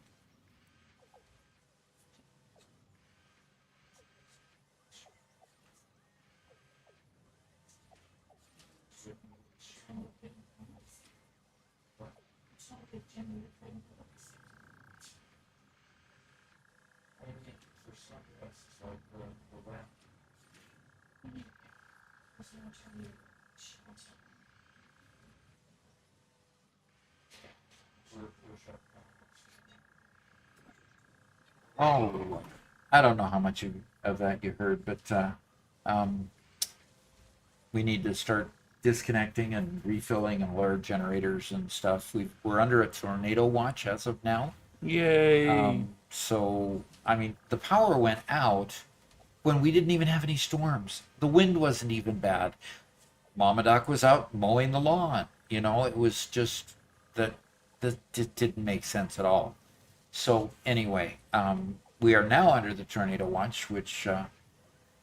Oh, I don't know how much of that you heard, but we need to start disconnecting and refilling all our generators and stuff. We're under a tornado watch as of now. Yay. So, I mean, the power went out when we didn't even have any storms. The wind wasn't even bad. Mama Doc was out mowing the lawn. It was just that just didn't make sense at all. So anyway, we are now under the tornado watch, which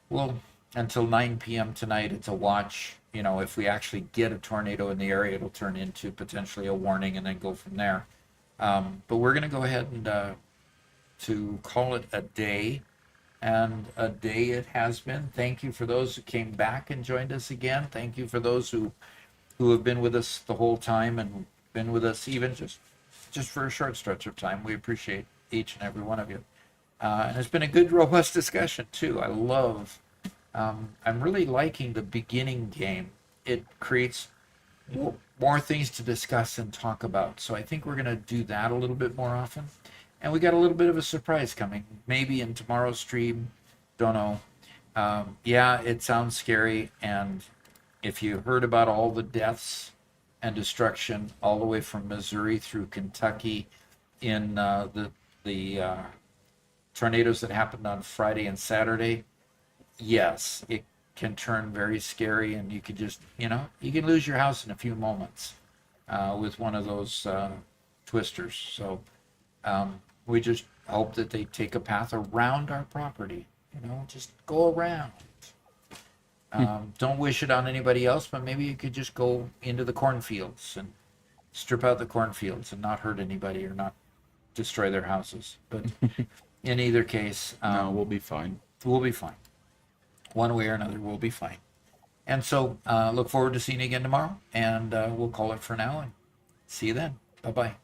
will until 9 p.m. tonight. It's a watch. If we actually get a tornado in the area, it'll turn into potentially a warning and then go from there. But we're going to go ahead and to call it a day. And a day it has been. Thank you for those who came back and joined us again. Thank you for those who have been with us the whole time and been with us even just for a short stretch of time. We appreciate each and every one of you. And it's been a good, robust discussion, too. I'm really liking the beginning game. It creates more things to discuss and talk about. So I think we're going to do that a little bit more often. And we got a little bit of a surprise coming. Maybe in tomorrow's stream. Don't know. Yeah, it sounds scary. And if you heard about all the deaths and destruction all the way from Missouri through Kentucky in the tornadoes that happened on Friday and Saturday, yes, it can turn very scary, and you could just, you can lose your house in a few moments with one of those twisters. So we just hope that they take a path around our property, just go around. Don't wish it on anybody else, but maybe you could just go into the cornfields and strip out the cornfields and not hurt anybody or not destroy their houses. But in either case, No, we'll be fine. we'll be fine. One way or another, we'll be fine. And so look forward to seeing you again tomorrow, and we'll call it for now and see you then. Bye-bye.